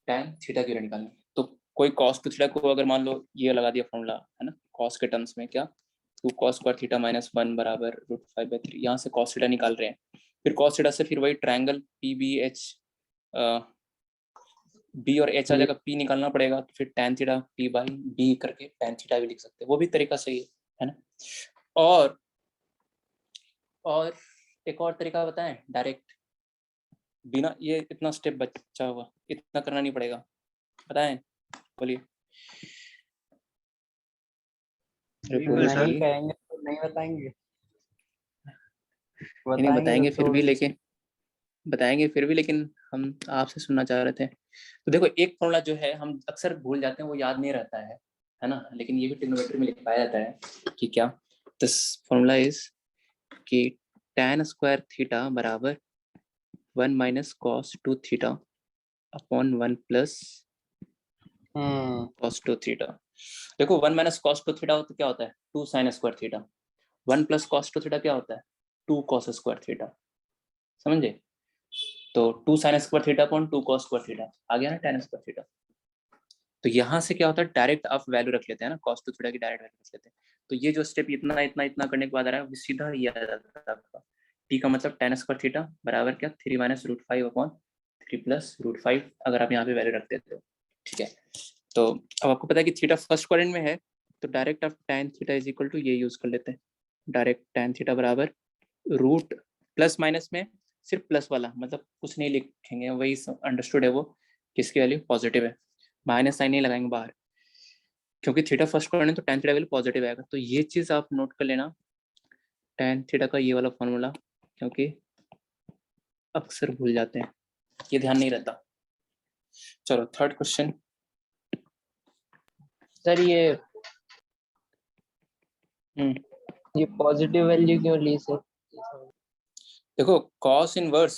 tan थीटा की वैल्यू निकालनी है। तो कोई cos 2 थीटा को अगर मान लो ये लगा दिया फॉर्मूला, है ना, cos के टर्म्स में, क्या 2 cos स्क्वायर थीटा माइनस 1 बराबर √5/3, यहाँ से cos थीटा निकाल रहे हैं। फिर cos थीटा से फिर वही ट्रायंगल PBH, B और H आ जाएगा, P निकालना पड़ेगा, तो फिर tan थीटा P/B करके tan थीटा भी लिख सकते हैं, वो भी तरीका सही है ना। और एक और तरीका बताएं, डायरेक्ट, बिना ये इतना स्टेप बचा हुआ, इतना करना नहीं पड़ेगा, बताएं, बोलिए। बिल्कुल रिप्रेजेंट सर। नहीं की कहेंगे तो नहीं बताएंगे। नहीं बताएंगे तो फिर भी, थोड़ी। लेकिन बताएंगे फिर भी, लेकिन हम आपसे सुनना चाह रहे थे। तो देखो एक फॉर्मूला जो है हम अक्सर भूल जाते हैं, वो याद नहीं रहता है ना, लेकिन ये भी ट्रिग्नोमेट्री में लिख पाया जाता है कि क्या, दिस फॉर्मूला इज कि tan स्क्वायर थीटा बराबर 1 minus cos 2 theta upon 1 plus cos 2 theta. देखो 1 माइनस cos 2 थीटा तो क्या होता है 2 sin square theta, 1 plus cos 2 theta क्या होता है 2 cos स्क्वायर थीटा, समझे। तो 2 sin square theta upon 2 cos square theta आ गया ना tan स्क्वायर थीटा। तो यहाँ से क्या होता है डायरेक्ट आप वैल्यू रख लेते हैं ना, cos 2 थीटा की डायरेक्ट वैल्यू रख लेते हैं। तो ये जो स्टेप इतना इतना इतना करने के बाद आ रहा है वो सीधा ये आ जाता है आपका t का मतलब tan स्क्वायर थीटा बराबर क्या 3 minus root 5 upon 3 plus root 5, अगर आप यहाँ पे वैल्यू रख देते हो, ठीक है। तो अब आपको पता है कि थीटा फर्स्ट क्वाड्रेंट में है, तो डायरेक्ट आप tan theta is equal to ये यूज कर लेते हैं, डायरेक्ट tan थीटा बराबर रूट प्लस माइनस में सिर्फ प्लस वाला, मतलब कुछ नहीं लिखेंगे, वही अंडरस्टूड है वो, किसकी वैल्यू पॉजिटिव है, माइनस साइन नहीं लगाएंगे बाहर, क्योंकि थीटा फर्स्ट क्वाड्रेंट तो tan थीटा वैल्यू पॉजिटिव आएगा। तो ये चीज आप नोट कर लेना, tan थीटा का ये वाला फॉर्मूला, क्योंकि अक्सर भूल जाते हैं, ये ध्यान नहीं रहता। चलो थर्ड क्वेश्चन। सर ये पॉजिटिव वैल्यू क्यों ली सर? देखो cos इनवर्स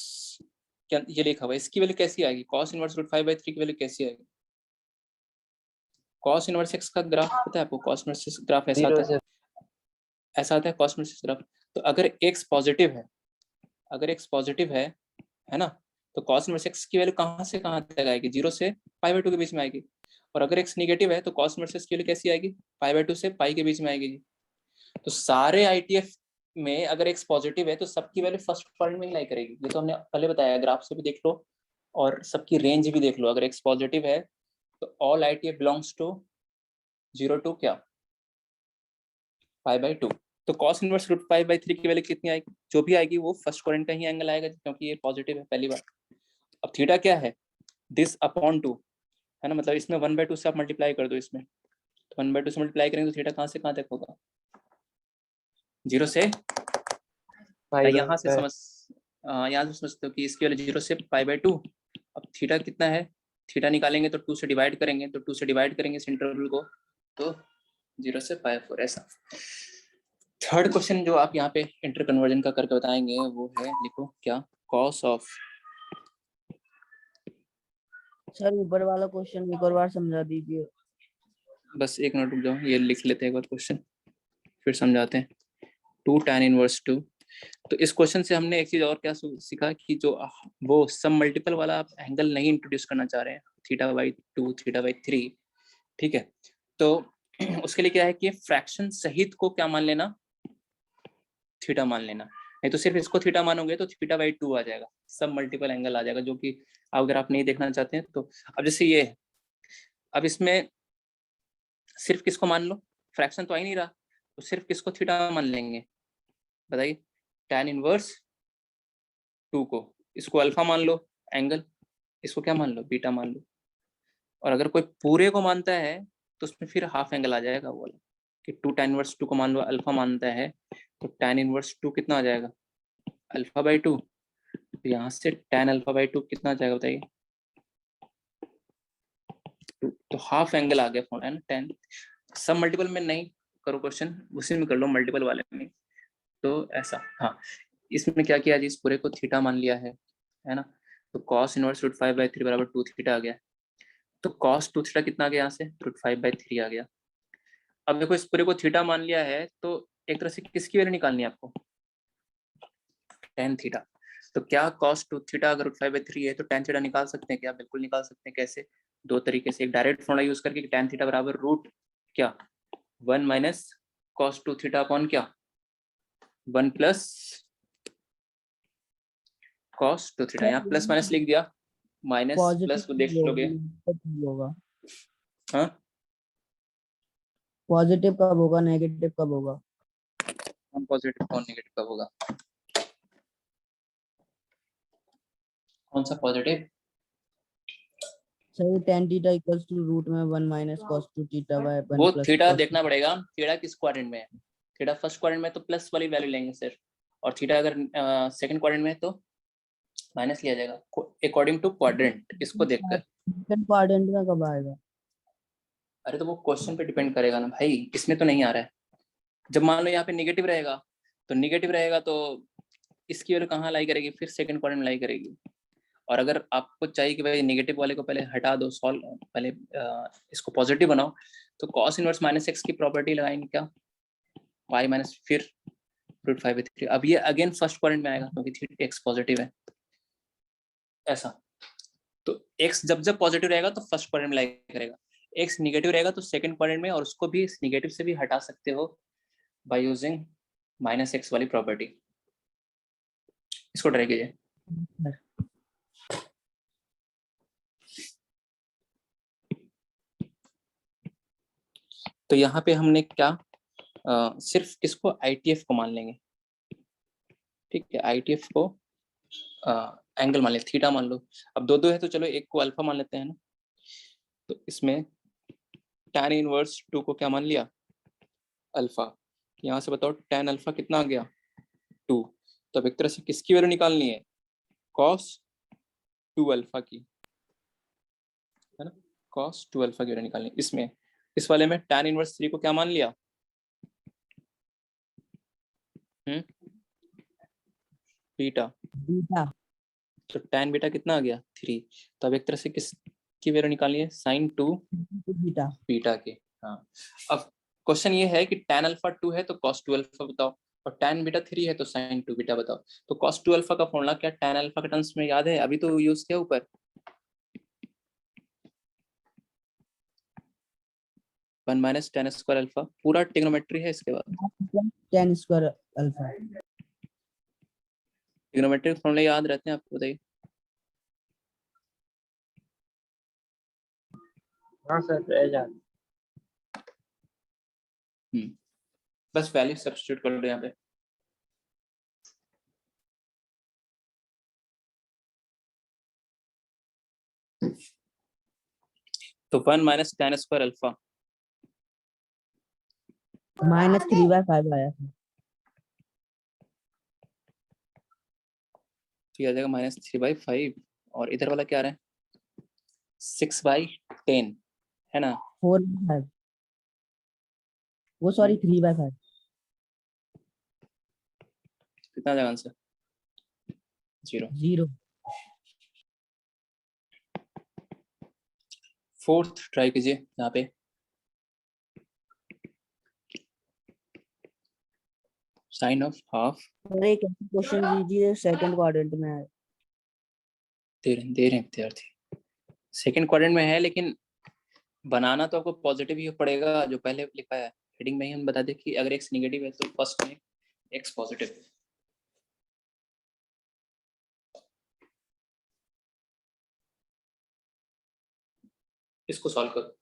क्या ये लिखा हुआ है, इसकी वैल्यू कैसी आएगी, cos इनवर्स रूट 5/3 की वैल्यू कैसी आएगी। cos इनवर्स x का ग्राफ पता है आपको, cos इनवर्स ग्राफ ऐसा जीरो आता है, से। ऐसा आता है cos इनवर्स ग्राफ। तो अगर x पॉजिटिव है, अगर x पॉजिटिव है ना, तो cos इनवर्स x की वैल्यू कहाँ से कहाँ तक आएगी, 0 से π/2 के बीच में आएगी। और अगर x नेगेटिव है तो cos इनवर्स x की वैल्यू कैसी आएगी, π/2 से पाई के बीच में आएगी जी। तो सारे ITF में अगर x पॉजिटिव है तो सबकी वैल्यू फर्स्ट क्वाड्रेंट में ही लाई करेगी, ये तो हमने पहले बताया, ग्राफ से भी देख लो और सबकी रेंज भी देख लो। अगर x पॉजिटिव है तो all ITF belongs to 0 to क्या π/2। तो cos इनवर्स रूट 5/3 की वैल्यू कितनी आएगी, जो भी आएगी वो फर्स्ट क्वाड्रेंट का ही एंगल आएगा, क्योंकि ये पॉजिटिव है पहली बार। अब थीटा क्या है, दिस अपॉन 2 है ना, मतलब इसमें 1/2 से आप मल्टीप्लाई कर दो, इसमें तो 1/2 से मल्टीप्लाई करेंगे तो थीटा कहाँ से कहाँ तक होगा, 0 से, यहाँ से समझ यहाँ से समझते हो कि इसकी वैल्यू 0 से π/2। अब थीटा कितना है, थीटा निकालेंगे तो 2 से डिवाइड करेंगे, तो 2 से डिवाइड करेंगे इस इंटरवल को, तो 0 से π/4 ऐसा। थर्ड क्वेश्चन जो आप यहाँ पे इंटर कन्वर्जन का करके बताएंगे वो है, लिखो क्या, cos ऑफ, सर ऊपर वाला क्वेश्चन एक और बार समझा दीजिए। बस एक मिनट रुक जाओ, ये लिख लेते हैं एक बार क्वेश्चन फिर समझाते हैं। 2 tan इनवर्स 2। तो इस क्वेश्चन से हमने एक चीज और क्या सीखा कि जो वो सम मल्टीपल वाला आप एंगल नहीं इंट्रोड्यूस करना चाह रहे हैं, θ/2 θ/3, ठीक है। तो उसके लिए क्या है कि फ्रैक्शन सहित को क्या मान लेना, थीटा मान लेना, नहीं तो सिर्फ इसको थीटा मानोगे तो θ/2 आ जाएगा, सब मल्टीपल एंगल आ जाएगा, जो कि अगर आप नहीं देखना चाहते हैं तो। अब जैसे ये है, अब इसमें सिर्फ किसको मान लो, फ्रैक्शन तो आ ही नहीं रहा, तो सिर्फ किसको थीटा मान लेंगे बताइए, tan इनवर्स 2 को, इसको अल्फा मान लो एंगल, इसको क्या मान लो बीटा मान लो। और अगर कोई पूरे को मानता है तो उसमें फिर हाफ एंगल आ जाएगा, वो वाला कि 2 tan इनवर्स 2 को मान लो अल्फा मानता है, तो tan इनवर्स 2 कितना आ जाएगा अल्फा/2, तो यहाँ से tan अल्फा/2 कितना आ जाएगा बताइए, तो हाफ एंगल आ गया है ना tan। सब मल्टीपल में नहीं करो क्वेश्चन, उसी में कर लो मल्टीपल वाले में। तो ऐसा, हाँ इसमें क्या किया जी, इस पूरे को थीटा मान लिया है ना, तो cos इनवर्स रूट 5/3 बराबर 2 थीटा आ गया, तो cos 2 थीटा कितना आ गया यहाँ से रूट 5/3 आ गया। अब देखो इस पूरे को थीटा मान लिया है तो एक तरह से किसकी वैल्यू निकालनी है आपको, tan थीटा। तो क्या cos 2 थीटा अगर रूट 5/3 है तो tan थीटा निकाल सकते हैं क्या, बिल्कुल निकाल सकते हैं। कैसे, दो तरीके से, एक डायरेक्ट फॉर्मूला यूज करके tan थीटा बराबर रूट क्या 1 माइनस cos 2 थीटा अपॉन क्या 1 प्लस cos 2 थीटा, यहाँ प्लस माइनस लिख दिया, माइनस पॉजिटिव प्लस को देख लोगे, होगा, हाँ पॉजिटिव कब होगा नेगेटिव कब होगा। कौन पॉजिटिव कौन नेगेटिव कब होगा, कौन सा positive, sir tan theta equals to root में 1 माइनस cos 2 थीटा बाय 1 वो प्लस थीटा cos देखना पड़ेगा, थीटा किस क्वाड्रेंट में है। थीटा फर्स्ट क्वाड्रेंट में तो प्लस वाली वैल्यू लेंगे सर, और थीटा अगर सेकंड क्वाड्रेंट में है तो माइनस लिया जाएगा अकॉर्डिंग टू क्वाड्रेंट, इसको देखकर। सेकंड क्वाड्रेंट में कब आएगा? अरे तो वो क्वेश्चन पे डिपेंड करेगा ना भाई, इसमें तो नहीं आ रहा है। जब मान लो यहाँ पे नेगेटिव रहेगा, तो नेगेटिव रहेगा तो इसकी वैल्यू कहाँ लाई करेगी, फिर सेकंड क्वाड्रेंट में लाई करेगी। और अगर आपको चाहिए कि भाई नेगेटिव वाले को पहले हटा दो, सॉल्व पहले इसको पॉजिटिव बनाओ, तो cos इनवर्स माइनस एक्स की प्रॉपर्टी लगाएंगे क्या, पाई माइनस फिर रूट 5/3। अब ये अगेन फर्स्ट क्वाड्रेंट में आएगा क्योंकि एक्स पॉजिटिव है ऐसा। तो एक्स जब जब पॉजिटिव रहेगा तो फर्स्ट क्वाड्रेंट में लाई करेगा, एक्स निगेटिव रहेगा तो सेकंड क्वाड्रेंट में, और उसको भी निगेटिव से भी हटा सकते हो बाय यूजिंग माइनस एक्स वाली प्रॉपर्टी। इसको ट्राई कीजिए। तो यहाँ पे हमने क्या सिर्फ किसको ITF को मान लेंगे, ठीक है, ITF को एंगल मान ले, थीटा मान लो। अब दो दो है तो चलो एक को अल्फा मान लेते हैं ना। तो इसमें tan इनवर्स 2 को क्या मान लिया, अल्फा। यहाँ से बताओ tan अल्फा कितना आ गया, 2। तो अब एक तरह से किसकी वैल्यू निकालनी है, cos 2 अल्फा की, है ना, cos 2 अल्फा की वैल्यू निकालनी है। इसमें इस वाले में tan इनवर्स 3 को क्या मान लिया, बीटा। बीटा तो tan बीटा कितना आ गया, 3। तो अब एक तरह से किसकी वैल्यू निकालनी है, sin 2 बीटा बीटा के। हाँ, अब क्वेश्चन ये है कि tan अल्फा 2 है तो cos 2 अल्फा बताओ, और tan बीटा 3 है तो sin 2 बीटा बताओ। तो cos 2 अल्फा का फॉर्मूला क्या tan अल्फा के टर्म्स में याद है, अभी तो यूज किया ऊपर, 1 माइनस tan स्क्वायर अल्फा, पूरा ट्रिग्नोमेट्री है इसके बाद। tan square alpha. ट्रिग्नोमेट्री फॉर्मूले याद रहते हैं आपको, बताइए। हाँ सर रह जाता। बस वैल्यू सब्स्टिट्यूट कर लो यहाँ पे। तो 1 माइनस tan स्क्वायर अल्फा -3/5 आया था। तो ये आ जाएगा -3/5, और इधर वाला क्या आ रहा है, 6/10, है ना। 4/5 वो सॉरी 3/5। कितना आ जाएगा आंसर, 0। फोर्थ ट्राई कीजिए यहाँ पे। साइन ऑफ हाफ, अरे एक क्वेश्चन दीजिए सेकंड क्वाड्रेंट में है। दे रहे हैं विद्यार्थी, सेकंड क्वाड्रेंट में है, लेकिन बनाना तो आपको पॉजिटिव ही पड़ेगा, जो पहले लिखा है हेडिंग में ही हम बता दें कि अगर एक्स नेगेटिव है तो फर्स्ट में एक्स पॉजिटिव। इसको सॉल्व करो,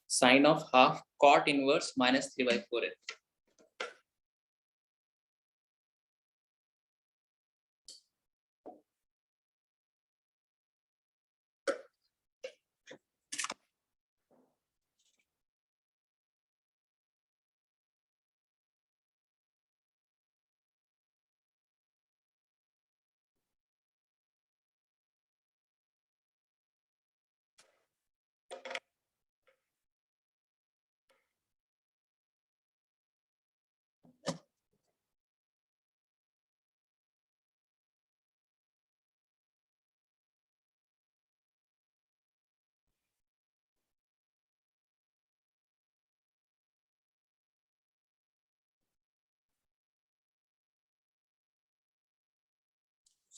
sine of half cot inverse -3/4 है।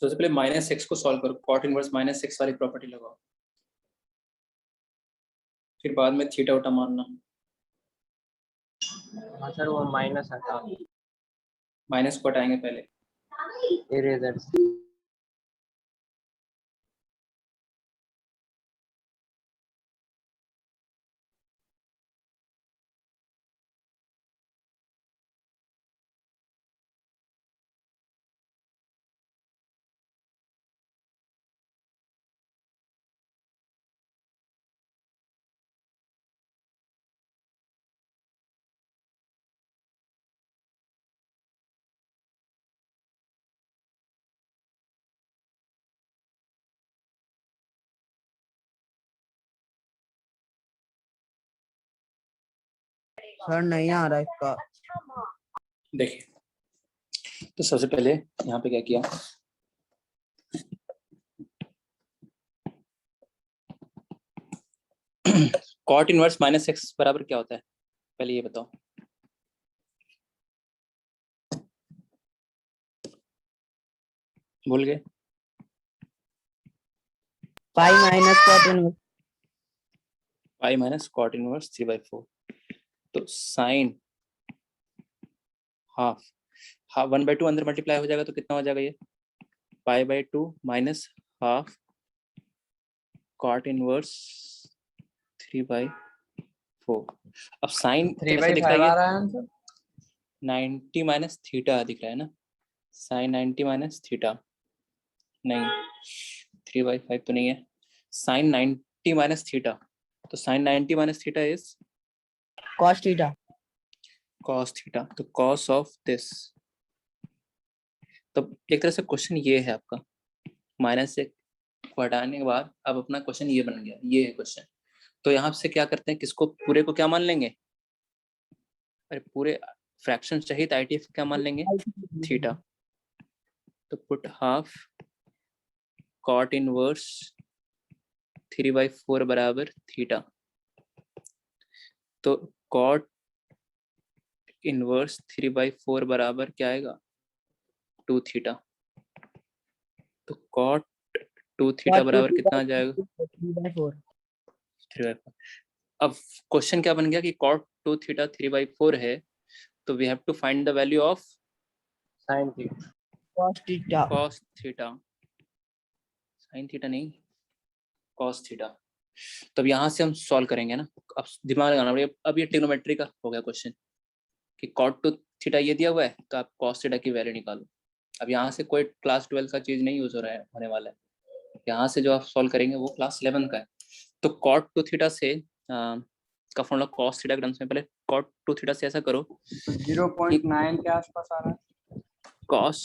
सबसे पहले -x को सॉल्व करो, कॉट इनवर्स -x वाली प्रॉपर्टी लगाओ, फिर बाद में थीटा उटा मारना। हाँ सर वो माइनस हटा माइनस को हटाएंगे पहले, इरेजर। सर नहीं आ रहा इसका। देखिए, तो सबसे पहले यहाँ पे क्या किया, कॉट इनवर्स माइनस एक्स बराबर क्या होता है, पहले ये बताओ। भूल गए? Pi minus cot inverse. Pi minus cot inverse 3/4। तो साइन हाफ 1/2 अंदर मल्टीप्लाई हो जाएगा तो कितना हो जाएगा ये, पाई/2 माइनस हाफ कॉट इनवर्स 3/4। अब साइन कैसे दिख रहा 3/5 है, आ रहा है आंसर। 90 माइनस थीटा दिख रहा है ना, साइन 90 माइनस थीटा, नहीं 3/5 तो नहीं है, साइन 90 माइनस थीटा, तो sine 90 minus theta is cos theta. Cos theta, तो कॉस ऑफ दिस। तो एक तरह से क्वेश्चन ये है आपका, माइनस से को हटाने के बाद अब अपना क्वेश्चन ये बन गया, ये है क्वेश्चन। तो यहाँ से क्या करते हैं, किसको पूरे को क्या मान लेंगे, अरे पूरे फ्रैक्शन सहित आईटीएफ क्या मान लेंगे, थीटा। तो पुट हाफ कॉट इनवर्स 3/4 बराबर थीटा। तो कॉट इनवर्स 3/4 बराबर क्या आएगा, 2 थीटा। तो कॉट 2 थीटा बराबर कितना आ जाएगा, 3/4। 3/4। अब क्वेश्चन क्या बन गया कि कॉट 2 थीटा 3/4 है, तो we have to find the value of sine theta. Cos theta. Cos theta, sine theta नहीं, कॉस थीटा। तब यहाँ से हम सॉल्व करेंगे ना, अब दिमाग लगाना पड़ेगा। अब ये ट्रिग्नोमेट्री का हो गया क्वेश्चन कि कॉट 2 थीटा ये दिया हुआ है, तो आप कॉस थीटा की वैल्यू निकालो। अब यहाँ से कोई क्लास 12 का चीज नहीं यूज हो रहा है, होने वाला है। यहाँ से जो आप सॉल्व करेंगे वो क्लास 11 का है। तो कॉट 2 थीटा से का फॉर्मूला कॉस थीटा के टर्म्स में, पहले कॉट 2 थीटा से ऐसा करो 0.9 के आसपास आ रहा है। कॉस,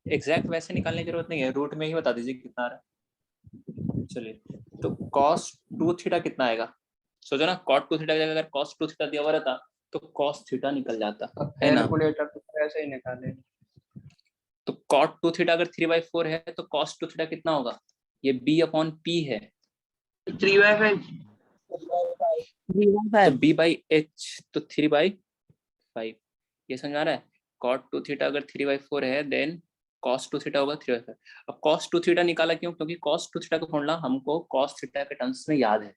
एग्जैक्ट वैसे निकालने की जरूरत नहीं है, रूट में ही बता दीजिए कितना आ रहा है। चलिए, तो कॉस 2 थीटा कितना आएगा, सोचो ना, कॉट 2 थीटा की जगह अगर कॉस 2 थीटा दिया हुआ रहता तो कॉस थीटा निकल जाता है ना। कैलकुलेटर तो ऐसे ही निकाले। तो कॉट 2 थीटा अगर 3/4 है तो कॉस 2 थीटा कितना होगा, ये b/p है, 3/5। तो b/h तो 3/5। ये समझ आ रहा है, कॉट 2 थीटा अगर 3/4 है देन कॉस 2 थीटा होगा 3/5। अब कॉस 2 थीटा निकाला क्यों, क्योंकि कॉस 2 थीटा का फॉर्मूला हमको कॉस थीटा के टर्म्स में याद है।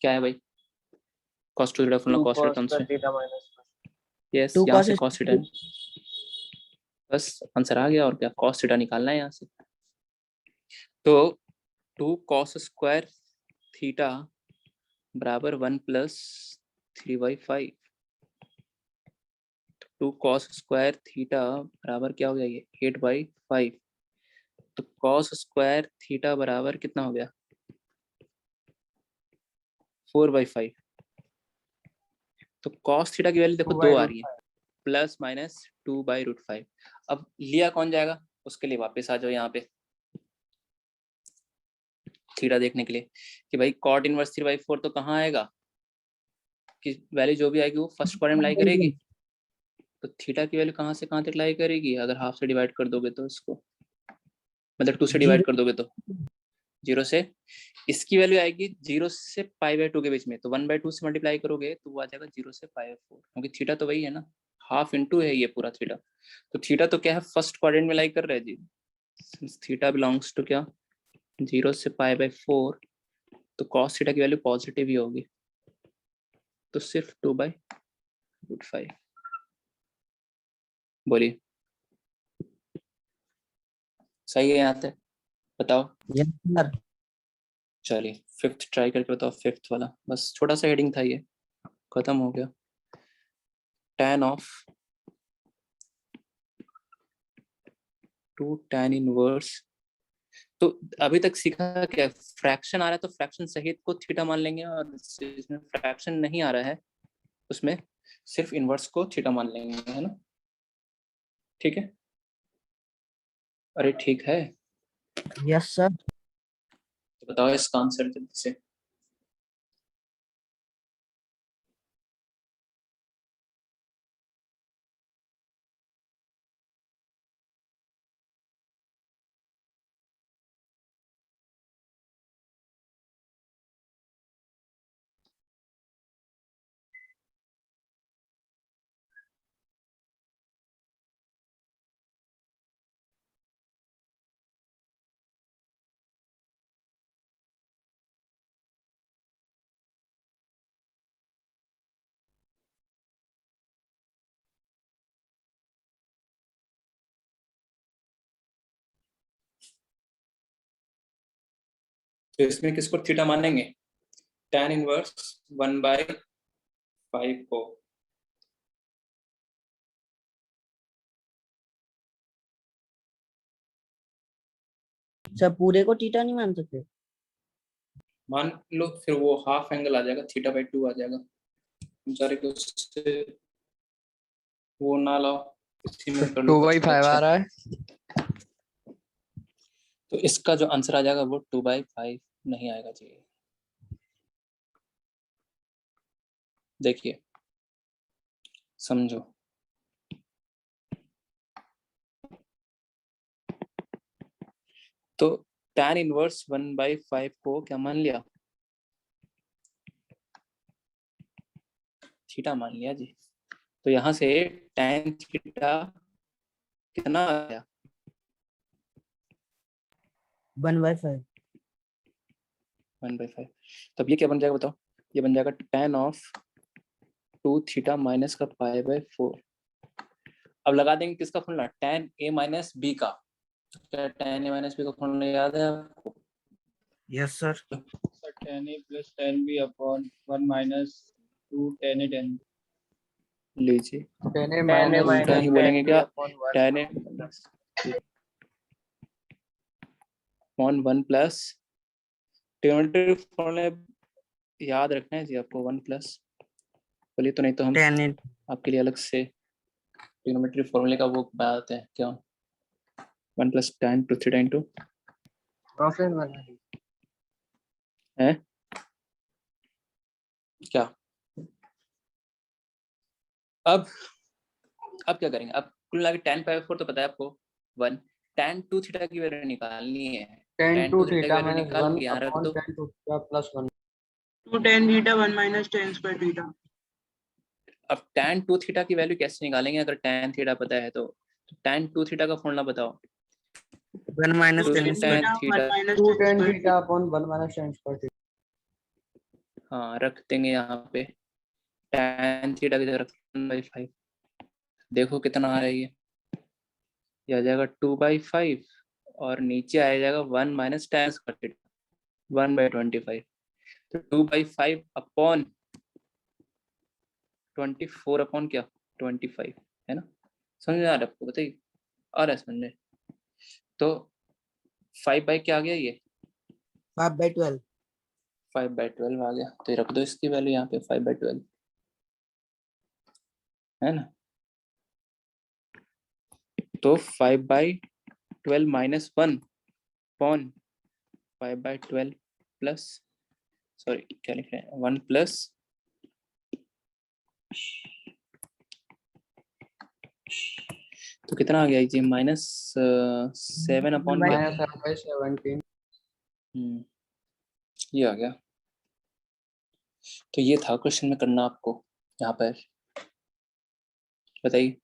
क्या है भाई, cos 2 theta formula cos theta terms में, यस, यहाँ से कॉस थीटा, बस आंसर आ गया। और क्या, कॉस थीटा निकालना है यहाँ से। तो 2 cos स्क्वायर थीटा बराबर 1 + 3/5। 2 cos स्क्वायर थीटा बराबर क्या हो गया, ये 8/5। तो cos स्क्वायर थीटा बराबर कितना हो गया, 4/5। तो cos थीटा की वैल्यू देखो 2 आ रही है, प्लस माइनस 2/√5। अब लिया कौन जाएगा, उसके लिए वापस आ जाओ यहाँ पे थीटा देखने के लिए कि भाई कॉट इनवर्स 3/4 तो कहाँ आएगा, कि वैल्यू जो भी आएगी वो फर्स्ट क्वाड्रेंट लाई करेगी। तो थीटा की वैल्यू कहाँ से कहाँ तक लाई करेगी, अगर हाफ से डिवाइड कर दोगे तो इसको, मतलब 2 से डिवाइड कर दोगे तो 0 से, इसकी वैल्यू आएगी 0 से π/2 के बीच में, तो 1/2 से मल्टीप्लाई करोगे तो वो आ जाएगा 0 से π/4, क्योंकि थीटा तो वही है ना, हाफ इंटू है ये पूरा थीटा। तो थीटा तो क्या है, फर्स्ट क्वाड्रेंट में लाई कर रहा है जी, थीटा बिलोंग्स टू क्या, 0 से π/4, तो कॉस थीटा की वैल्यू पॉजिटिव ही होगी, तो सिर्फ 2/√5। बोलिए सही है यहाँ तक, बताओ। Yes sir. चलिए 5th ट्राई करके बताओ, 5th वाला, बस छोटा सा हेडिंग था ये, खत्म हो गया। tan ऑफ 2 tan इनवर्स, तो अभी तक सीखा क्या, फ्रैक्शन आ रहा है तो फ्रैक्शन सहित को थीटा मान लेंगे, और इसमें फ्रैक्शन नहीं आ रहा है उसमें सिर्फ इनवर्स को थीटा मान लेंगे, है ना, ठीक है। अरे ठीक है, यस सर। तो बताओ इसका आंसर जल्दी से। तो इसमें किसको थीटा मानेंगे? tan इनवर्स 1/5 को। सर पूरे को थीटा नहीं मान सकते? मान लो, फिर वो हाफ एंगल आ जाएगा, θ/2 आ जाएगा। बेचारे को उससे वो ना लाओ, इसी में कर लो कुछ 2/5 आ अच्छा। रहा है। तो इसका जो आंसर आ जाएगा वो 2/5 नहीं आएगा जी। देखिए समझो, तो tan इनवर्स 1/5 को क्या मान लिया? थीटा मान लिया जी। तो यहाँ से tan थीटा कितना आया? 1/5। 1/5। तो अब ये क्या बन जाएगा बताओ? ये बन जाएगा tan ऑफ 2 थीटा माइनस का π/4। अब लगा देंगे किसका formula? tan a minus B का। क्या tan a माइनस बी का फॉर्मूला याद है आपको? Yes sir. Sir tan a plus tan b upon 1 minus 2 tan a tan b। लीजिए, tan a tan a minus उल्टा ही minus बोलेंगे tan b क्या? upon 1 tan a upon 1 plus, trigonometry formula याद रखना है जी आपको, 1 प्लस। बोलिए तो, नहीं तो हम tan it आपके लिए अलग से ट्रिग्नोमेट्री फॉर्मूले का वो बताते हैं। क्या? 1 plus tan 2 theta into professor बना दी। है क्या? अब क्या करेंगे? अब कुल मिला के tan π/4 तो पता है आपको 1। tan 2 थीटा की वैल्यू निकालनी है। tan tan 2 2 थीटा की थीटा वैल्यू minus निकाल 1 के यहाँ रख upon दो। tan 2 theta plus 1। 2 tan theta 1 minus tan square theta। अब tan 2 थीटा की वैल्यू कैसे निकालेंगे अगर tan थीटा पता है तो? tan 2 थीटा का फॉर्मूला बताओ। 1 minus 2 tan tan square। theta 1 minus 2 tan tan square theta upon 1 minus tan square theta। हाँ रख देंगे यहाँ पे, tan थीटा की जगह रख 1/5। देखो कितना आ रहा है ये आ जाएगा 2/5 और नीचे आ जाएगा 1 माइनस tan स्क्वायर थीटा 1/25। तो 2/5 अपॉन 24 अपॉन क्या 25 है ना? समझ में आ रहा है आपको? बताइए, आ रहा है समझ में? तो 5/, क्या आ गया ये? 5/12। 5/12 आ गया। तो ये रख दो इसकी वैल्यू यहाँ पे 5/12 है ना? तो 5/12 माइनस 1 अपॉन 5/12 प्लस, सॉरी क्या लिख रहे हैं, 1 प्लस तो कितना आ गया जी? -7 अपॉन क्या? minus 7/17। ये आ गया। तो ये था क्वेश्चन में करना आपको यहाँ पर, बताइए।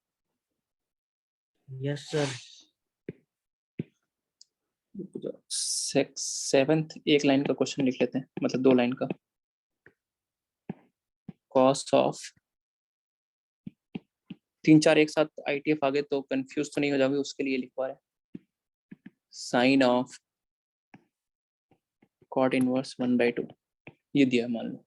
Yes sir. 7th एक लाइन का क्वेश्चन लिख लेते हैं, मतलब 2 लाइन का। कॉस ऑफ 3-4 एक साथ ITF आ गए तो कंफ्यूज तो नहीं हो जाओगे, उसके लिए लिखवा रहे हैं। साइन ऑफ कॉट इनवर्स 1/2 ये दिया मान लो।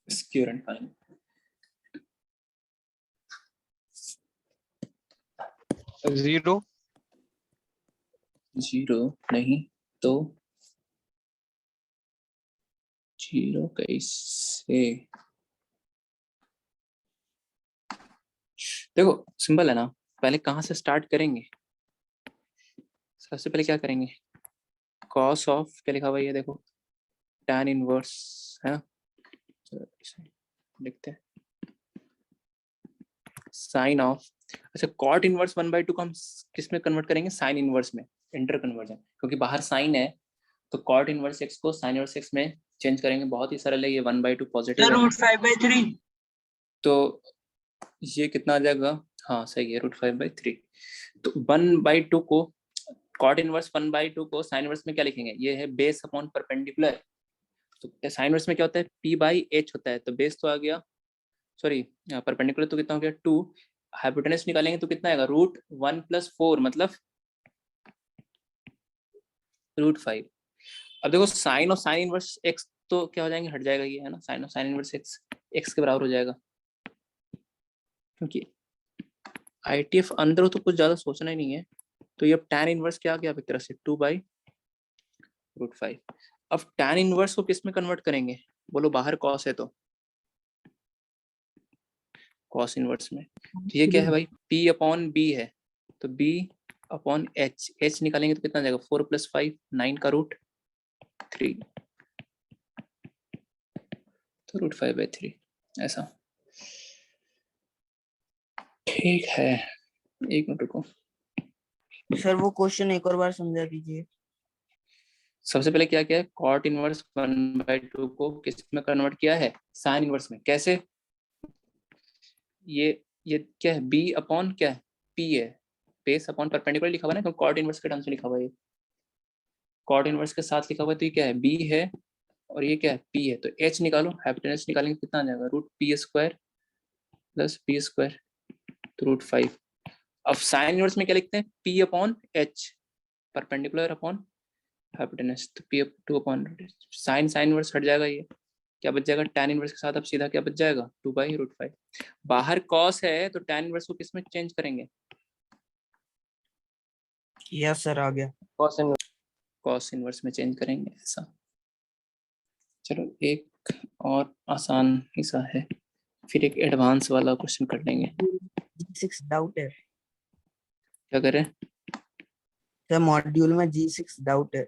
स्क्वायर एंड फाइन 0 0 नहीं तो 0 कैसे? देखो सिंपल है ना, पहले कहाँ से स्टार्ट करेंगे? सबसे पहले क्या करेंगे? कॉस ऑफ क्या लिखा हुआ है ये देखो, tan इनवर्स है ना, लिखते हैं साइन ऑफ। अच्छा कॉट इनवर्स 1/2 को हम किस में कन्वर्ट करेंगे? साइन इनवर्स में, इंटर कन्वर्जन, क्योंकि बाहर साइन है तो कॉट इनवर्स x को साइन इनवर्स x में चेंज करेंगे। बहुत ही सरल है ये, 1/2 पॉजिटिव है √5/3। तो ये कितना आ जाएगा? हाँ सही है, √5/3। तो 1/2 को कॉट इनवर्स 1/2 को साइन इनवर्स में क्या लिखेंगे? ये है बेस अपॉन परपेंडिकुलर। तो साइन इनवर्स में क्या होता है? P/H होता है, तो बेस तो आ गया, सॉरी परपेंडिकुलर तो कितना हो गया 2, हाइपोटेनस निकालेंगे तो कितना आएगा, √1 + 4 मतलब √5। अब देखो साइन और साइन इनवर्स एक्स तो क्या हो जाएंगे, हट जाएगा ये, है ना, साइन और साइन इनवर्स एक्स के बराबर हो जाएगा, क्योंकि ITF अंदर हो तो कुछ ज्यादा सोचना ही नहीं है। तो ये अब tan इनवर्स क्या आ गया, एक तरह से 2/√5। अब tan इनवर्स को किस में कन्वर्ट करेंगे, बोलो बाहर कॉस है तो कॉस इनवर्स में। तो ये क्या है भाई, P/B है, तो B/H, H निकालेंगे तो कितना जाएगा, 4 + 5 9 का √3, तो √5/3 ऐसा। ठीक है, एक मिनट रुको। सर वो क्वेश्चन एक और बार समझा दीजिए। सबसे पहले क्या किया है, cot इनवर्स 1/2 को किस में कन्वर्ट किया है, साइन इनवर्स में। कैसे, ये क्या है, B/, क्या है, P है, बेस अपॉन परपेंडिकुलर लिखा हुआ है ना, क्योंकि cot इनवर्स के टर्म से लिखा हुआ है, cot इनवर्स के साथ लिखा हुआ है, तो ये क्या है, B है और ये क्या है, P है। तो H निकालो, हाइपोटेनस निकालेंगे कितना आ जाएगा, √P² + P², तो √5। अब साइन इनवर्स में क्या लिखते हैं, P/H, परपेंडिकुलर अपॉन हाइपोटेनस, तो P/2 साइन इनवर्स हट जाएगा, ये क्या बच जाएगा, tan इनवर्स के साथ अब सीधा क्या बच जाएगा, 2/√5। बाहर cos है तो tan इनवर्स को किस में चेंज करेंगे, यस सर आ गया। cos inverse cos इनवर्स में चेंज करेंगे, ऐसा। चलो एक और आसान ही सा है, फिर एक एडवांस वाला क्वेश्चन कर लेंगे। G6 डाउट है क्या करें, सर, मॉड्यूल में G6 डाउट है।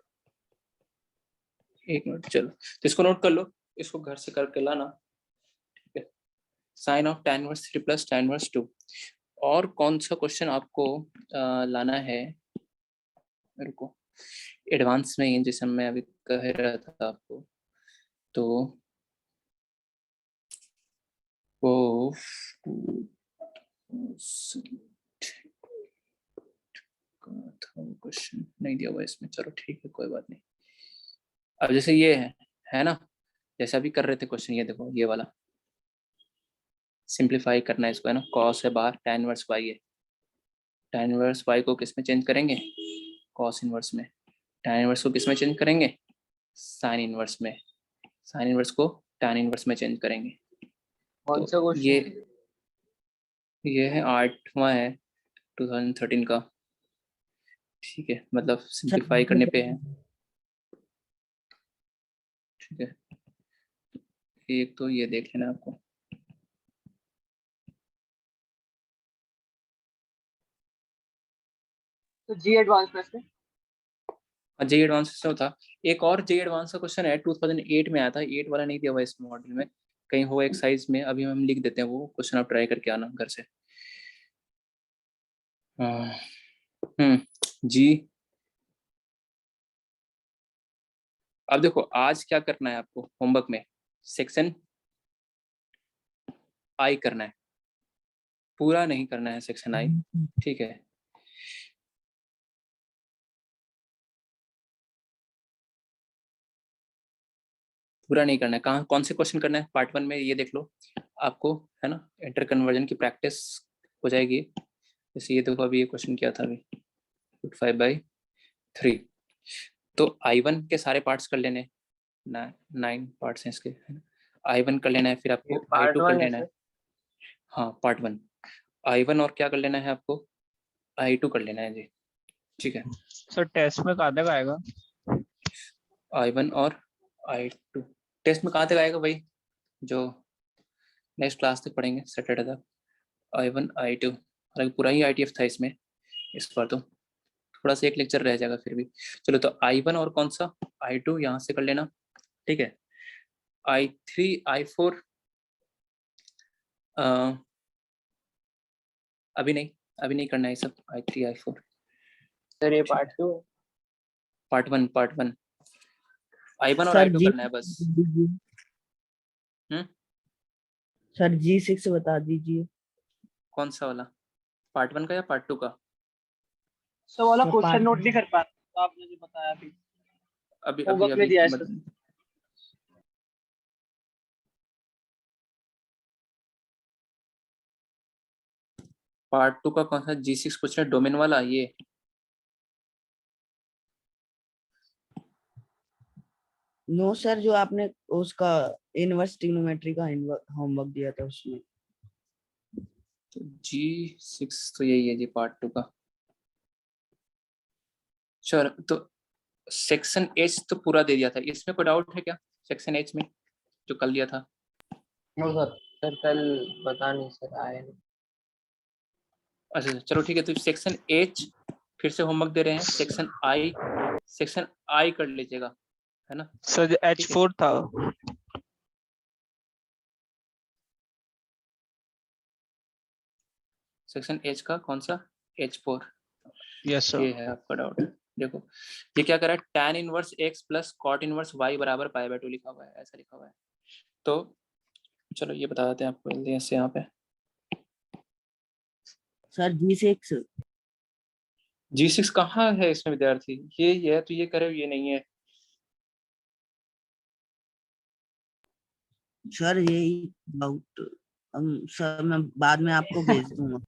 एक मिनट, चलो तो इसको नोट कर लो, इसको घर से करके लाना, ठीक है। Sine of tan inverse 3 + tan inverse 2। और कौन सा क्वेश्चन आपको लाना है, मेरे को एडवांस में ही, जैसे मैं अभी कह रहा था आपको, तो वो क्वेश्चन नहीं दिया हुआ इसमें, चलो ठीक है कोई बात नहीं। अब जैसे ये है ना, जैसे अभी कर रहे थे क्वेश्चन, ये देखो ये वाला सिंप्लीफाई करना है इसको, है ना, cos है बाहर, tan इनवर्स y है, tan इनवर्स y को किस में चेंज करेंगे, cos इनवर्स में। tan इनवर्स को किस में चेंज करेंगे, sin इनवर्स में। sin इनवर्स को tan इनवर्स में चेंज करेंगे। कौन सा तो क्वेश्चन, ये है 8वां है 2013 का, ठीक है, मतलब सिंप्लीफाई करने पे है, ठीक है। एक तो ये देख लेना आपको, तो जी एडवांस में से जे एडवांस से था। एक और जे एडवांस का क्वेश्चन है, 2008 में आया था, 8 वाला नहीं दिया हुआ इस मॉडल में, कहीं हो एक्सरसाइज में, अभी हम लिख देते हैं वो क्वेश्चन, आप ट्राई करके आना घर से। जी अब देखो आज क्या करना है आपको होमवर्क में, सेक्शन आई करना है, पूरा नहीं करना है सेक्शन आई, ठीक है। पूरा नहीं करना है, कहाँ कौन से क्वेश्चन करना है, पार्ट 1 में ये देख लो आपको, है ना, इंटर कन्वर्जन की प्रैक्टिस हो जाएगी। जैसे ये देखो अभी ये क्वेश्चन क्या था, अभी 5/3, तो I1 के सारे पार्ट्स कर लेने, 9 पार्ट्स हैं इसके, I1 कर लेना है, फिर आपको I2 कर लेना है, हाँ पार्ट 1 I1, और क्या कर लेना है आपको, I2 कर लेना है जी, ठीक है। सर टेस्ट में कहाँ तक आएगा, I1 और I2 टेस्ट में कहाँ तक आएगा भाई, जो नेक्स्ट क्लास तक पढ़ेंगे सैटरडे तक। I1 I2, हालांकि पूरा ही ITF था इसमें, इस बार तो थोड़ा सा एक लेक्चर रह जाएगा फिर भी। चलो तो I1 और कौन सा I2 यहाँ से कर लेना, ठीक है। I3 I4 अभी नहीं करना है सब, I3 I4 सर ये पार्ट 2, पार्ट 1 I1 और सर I2 जी करना है बस। सर G6 बता दीजिए। कौन सा वाला, पार्ट 1 का या पार्ट 2 का, सर वाला सर, क्वेश्चन part- नोट नहीं कर पा तो आपने जो बताया अभी अभी होमवर्क में दिया है सर। पार्ट 2 का कौन सा G6 पूछ रहे हैं, डोमेन वाला ये? नो सर, जो आपने उसका इनवर्स ट्रिग्नोमेट्री का होमवर्क दिया था उसमें। तो G6 तो यही है जी, पार्ट 2 का। चलो तो सेक्शन H तो पूरा दे दिया था, इसमें कोई डाउट है क्या सेक्शन H में जो कल दिया था? नो सर, सर कल पता नहीं सर आए नहीं। अच्छा चलो ठीक है, तो सेक्शन H फिर से होमवर्क दे रहे हैं, सेक्शन I कर लीजिएगा, है ना? सर H4 था। सेक्शन H का कौन सा? H4 यस ये सर। है आपका डाउट। देखो ये क्या कर रहा है, tan inverse x plus cot inverse y बराबर पाई/2 लिखा हुआ है, ऐसा लिखा हुआ है। तो चलो ये बता देते हैं आपको जल्दी से यहाँ पे। सर G6 G6 कहाँ है इसमें विद्यार्थी? ये है तो ये करे, ये नहीं है। सर यही डाउट सर मैं बाद में आपको भेज दूंगा।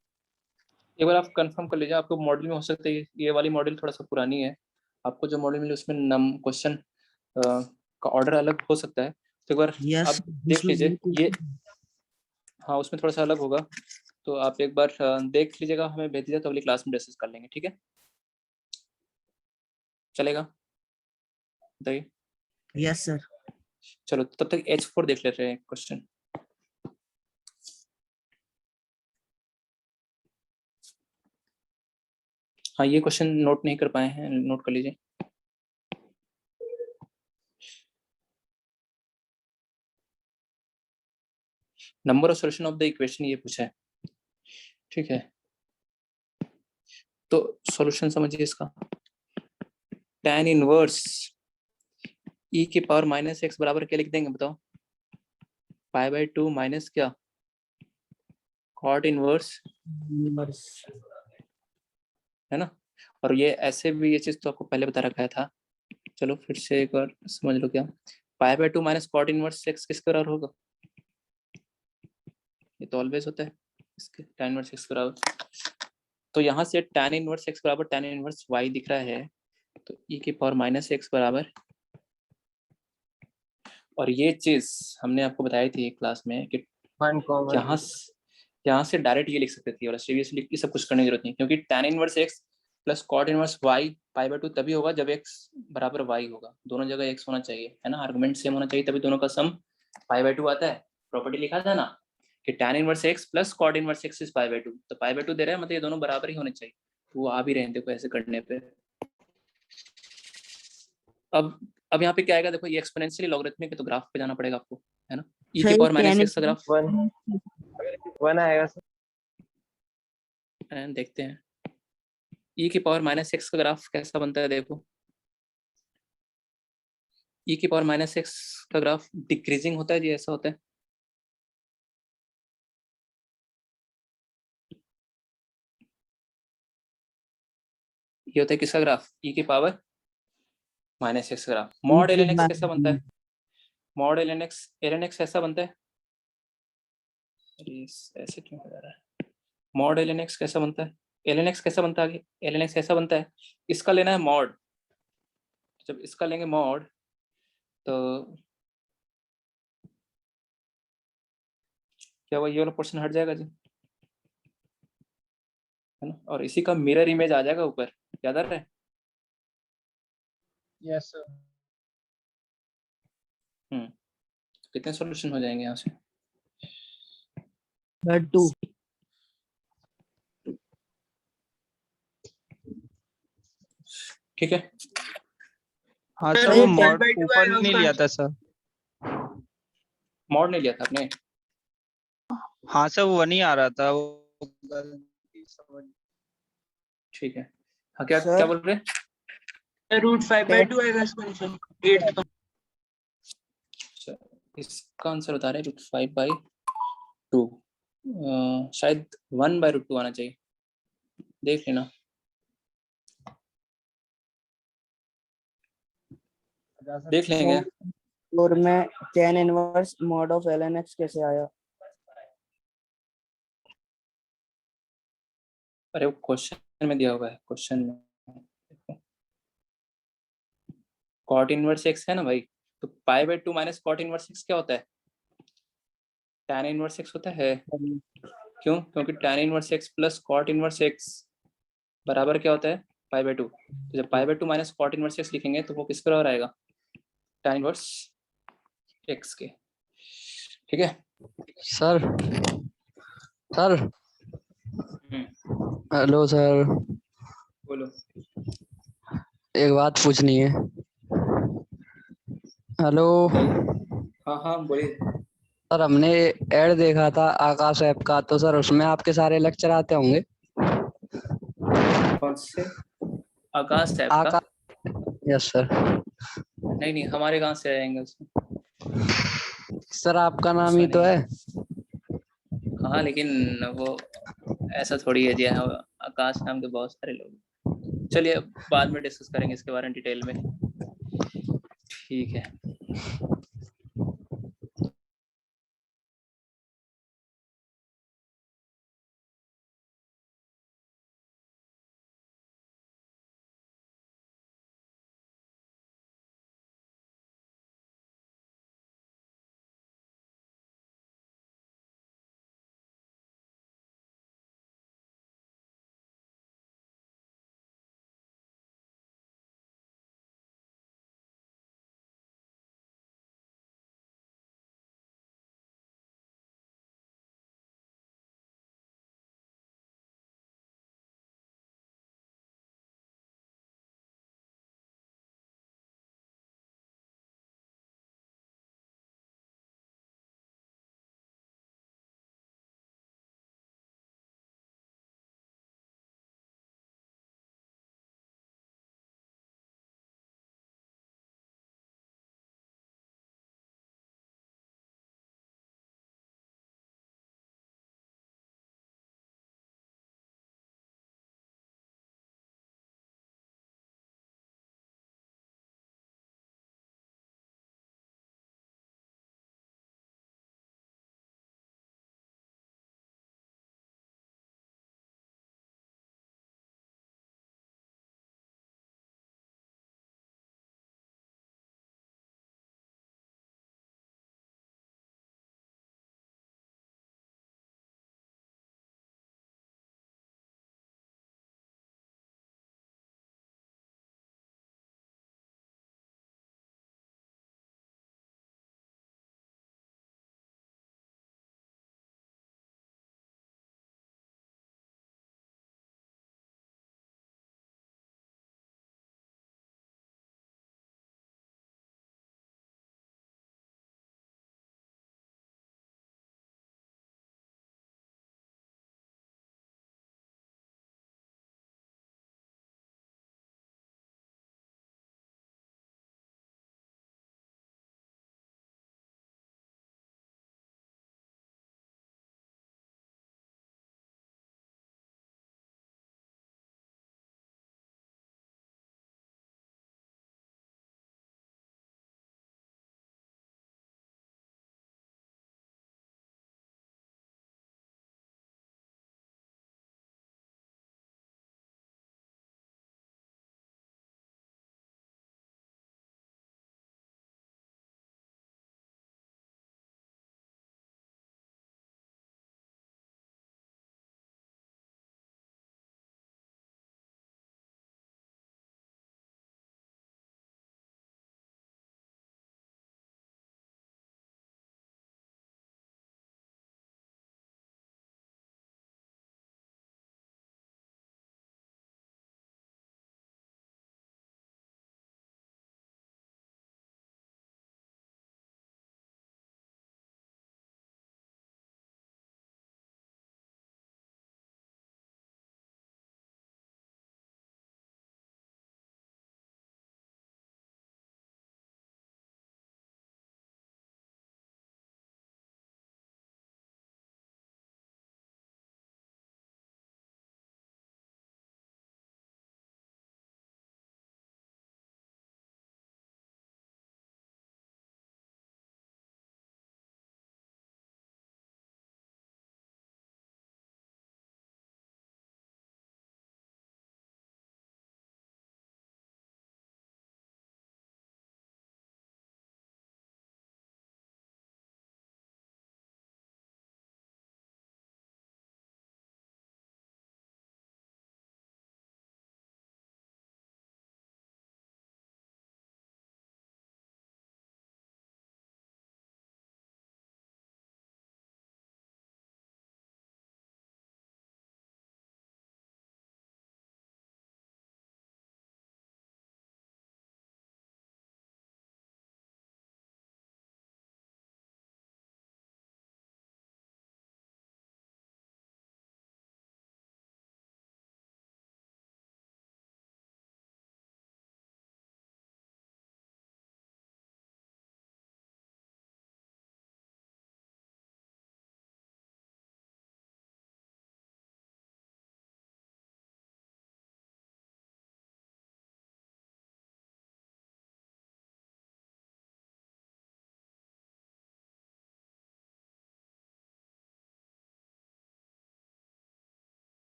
एक बार आप कंफर्म कर लीजिए, आपको मॉडल में हो सकता है ये वाली मॉडल थोड़ा सा पुरानी है, आपको जो मॉडल मिले उसमें क्वेश्चन का ऑर्डर अलग हो सकता है, तो एक बार यस, आप देख लीजिए ये। हाँ उसमें थोड़ा सा अलग होगा, तो आप एक बार देख लीजिएगा, हमें भेज दीजिए तो अगली क्लास में डिस्कस कर लेंगे, ठीक है? चलेगा? बताइए। Yes sir. चलो तब तक H4 देख लेते हैं क्वेश्चन। हाँ ये क्वेश्चन नोट नहीं कर पाए हैं, नोट कर लीजिए। Number of solution of the equation ये पूछा है, ठीक है? तो सॉल्यूशन समझिए इसका, tan इनवर्स e की पावर -x बराबर क्या लिख देंगे बताओ? पाई/2 माइनस क्या, cot इनवर्स, है ना? और ये ऐसे भी ये चीज तो आपको पहले बता रखा था, चलो फिर से एक बार समझ लो क्या, पाई/2 माइनस cot इनवर्स x किसके बराबर होगा? ये तो ऑलवेज होता है इसके tan इनवर्स x बराबर। तो यहाँ से tan इनवर्स x बराबर tan इनवर्स y दिख रहा है, तो e की पावर -x बराबर, और ये चीज हमने आपको बताई थी क्लास में कि 1 कॉमन यहाँ से डायरेक्ट ये लिख सकते थे, और सीरियसली ये सब कुछ करने की जरूरत नहीं, क्योंकि tan inverse x plus cot inverse y पाई/2 तभी होगा जब x बराबर y होगा, दोनों जगह x होना चाहिए, है ना? आर्गुमेंट सेम होना चाहिए, तभी दोनों का सम पाई/2 आता है। प्रॉपर्टी लिखा था ना कि tan inverse x plus cot inverse x is pi, तो पाई/2 दे रहा है मतलब ये दोनों बराबर ही होने चाहिए, तो वो आ भी रहे हैं देखो ऐसे करने पे। अब यहाँ पे क्या आएगा देखो, ये एक्सपोनेंशियली लॉगरिथमिक है तो ग्राफ पे जाना पड़ेगा आपको, है ना? e की पावर -x का ग्राफ 1 आएगा सर। देखते हैं e की पावर -x का ग्राफ कैसा बनता है, देखो e की पावर -x का ग्राफ डिक्रीजिंग होता है जी, ऐसा होता है। ये होता है किसका ग्राफ? e की पावर -x का ग्राफ। मॉड ln x कैसा बनता है? मॉड ln x ऐसा बनता है, ऐसे क्यों हो जा रहा है? मॉड ln x कैसा बनता है? ln x कैसा बनता है? ln x कैसा बनता है? इसका लेना है मॉड, जब इसका लेंगे मॉड तो क्या वो ये वाला पोर्शन हट जाएगा जी, है ना? और इसी का मिरर इमेज आ जाएगा ऊपर, याद आ रहा है? Yes sir. कितने सॉल्यूशन हो जाएंगे यहाँ से? 2 ठीक है, हाँ सर, सर ये वो 10 मॉड by 2 ऊपर आएगा नहीं उसका लिया आंसर। था सर। मॉड नहीं लिया था आपने? हाँ सर वो नहीं आ रहा था, वो गलती समझ। ठीक है, हाँ क्या सर? क्या बोल रहे हैं? √5/2 आएगा इसका आंसर 8 का। अच्छा, इसका आंसर बता रहे हैं √5/2, शायद 1/√2 आना चाहिए, देख लेना। देख लेंगे। और में tan inverse mod of ln x कैसे आया? अरे वो क्वेश्चन में दिया हुआ है, क्वेश्चन में कॉट इनवर्स एक्स है ना भाई, तो pi by 2 minus cot inverse x क्या होता है? tan इनवर्स एक्स होता है। क्यों? क्योंकि tan inverse x plus cot inverse x बराबर क्या होता है? Pi by 2। तो जब pi by 2 minus cot inverse x लिखेंगे तो वो किस बराबर आएगा? tan इनवर्स एक्स के। ठीक है सर सर हम्म, हेलो सर, बोलो। एक बात पूछनी है। हेलो हाँ हाँ बोलिए। सर, हमने ऐड देखा था आकाश ऐप का, तो सर उसमें आपके सारे लेक्चर आते होंगे। कौन से? आकाश ऐप का? आकाश, यस सर। नहीं नहीं, हमारे कहाँ से आएंगे उसमें? सर आपका नाम ऐसा ही तो नहीं। है। हाँ लेकिन वो ऐसा थोड़ी है जी, हाँ, आकाश नाम के बहुत सारे लोग। चलिए बाद में डिस्कस करेंगे इसके बारे में डिटेल में। ठीक है।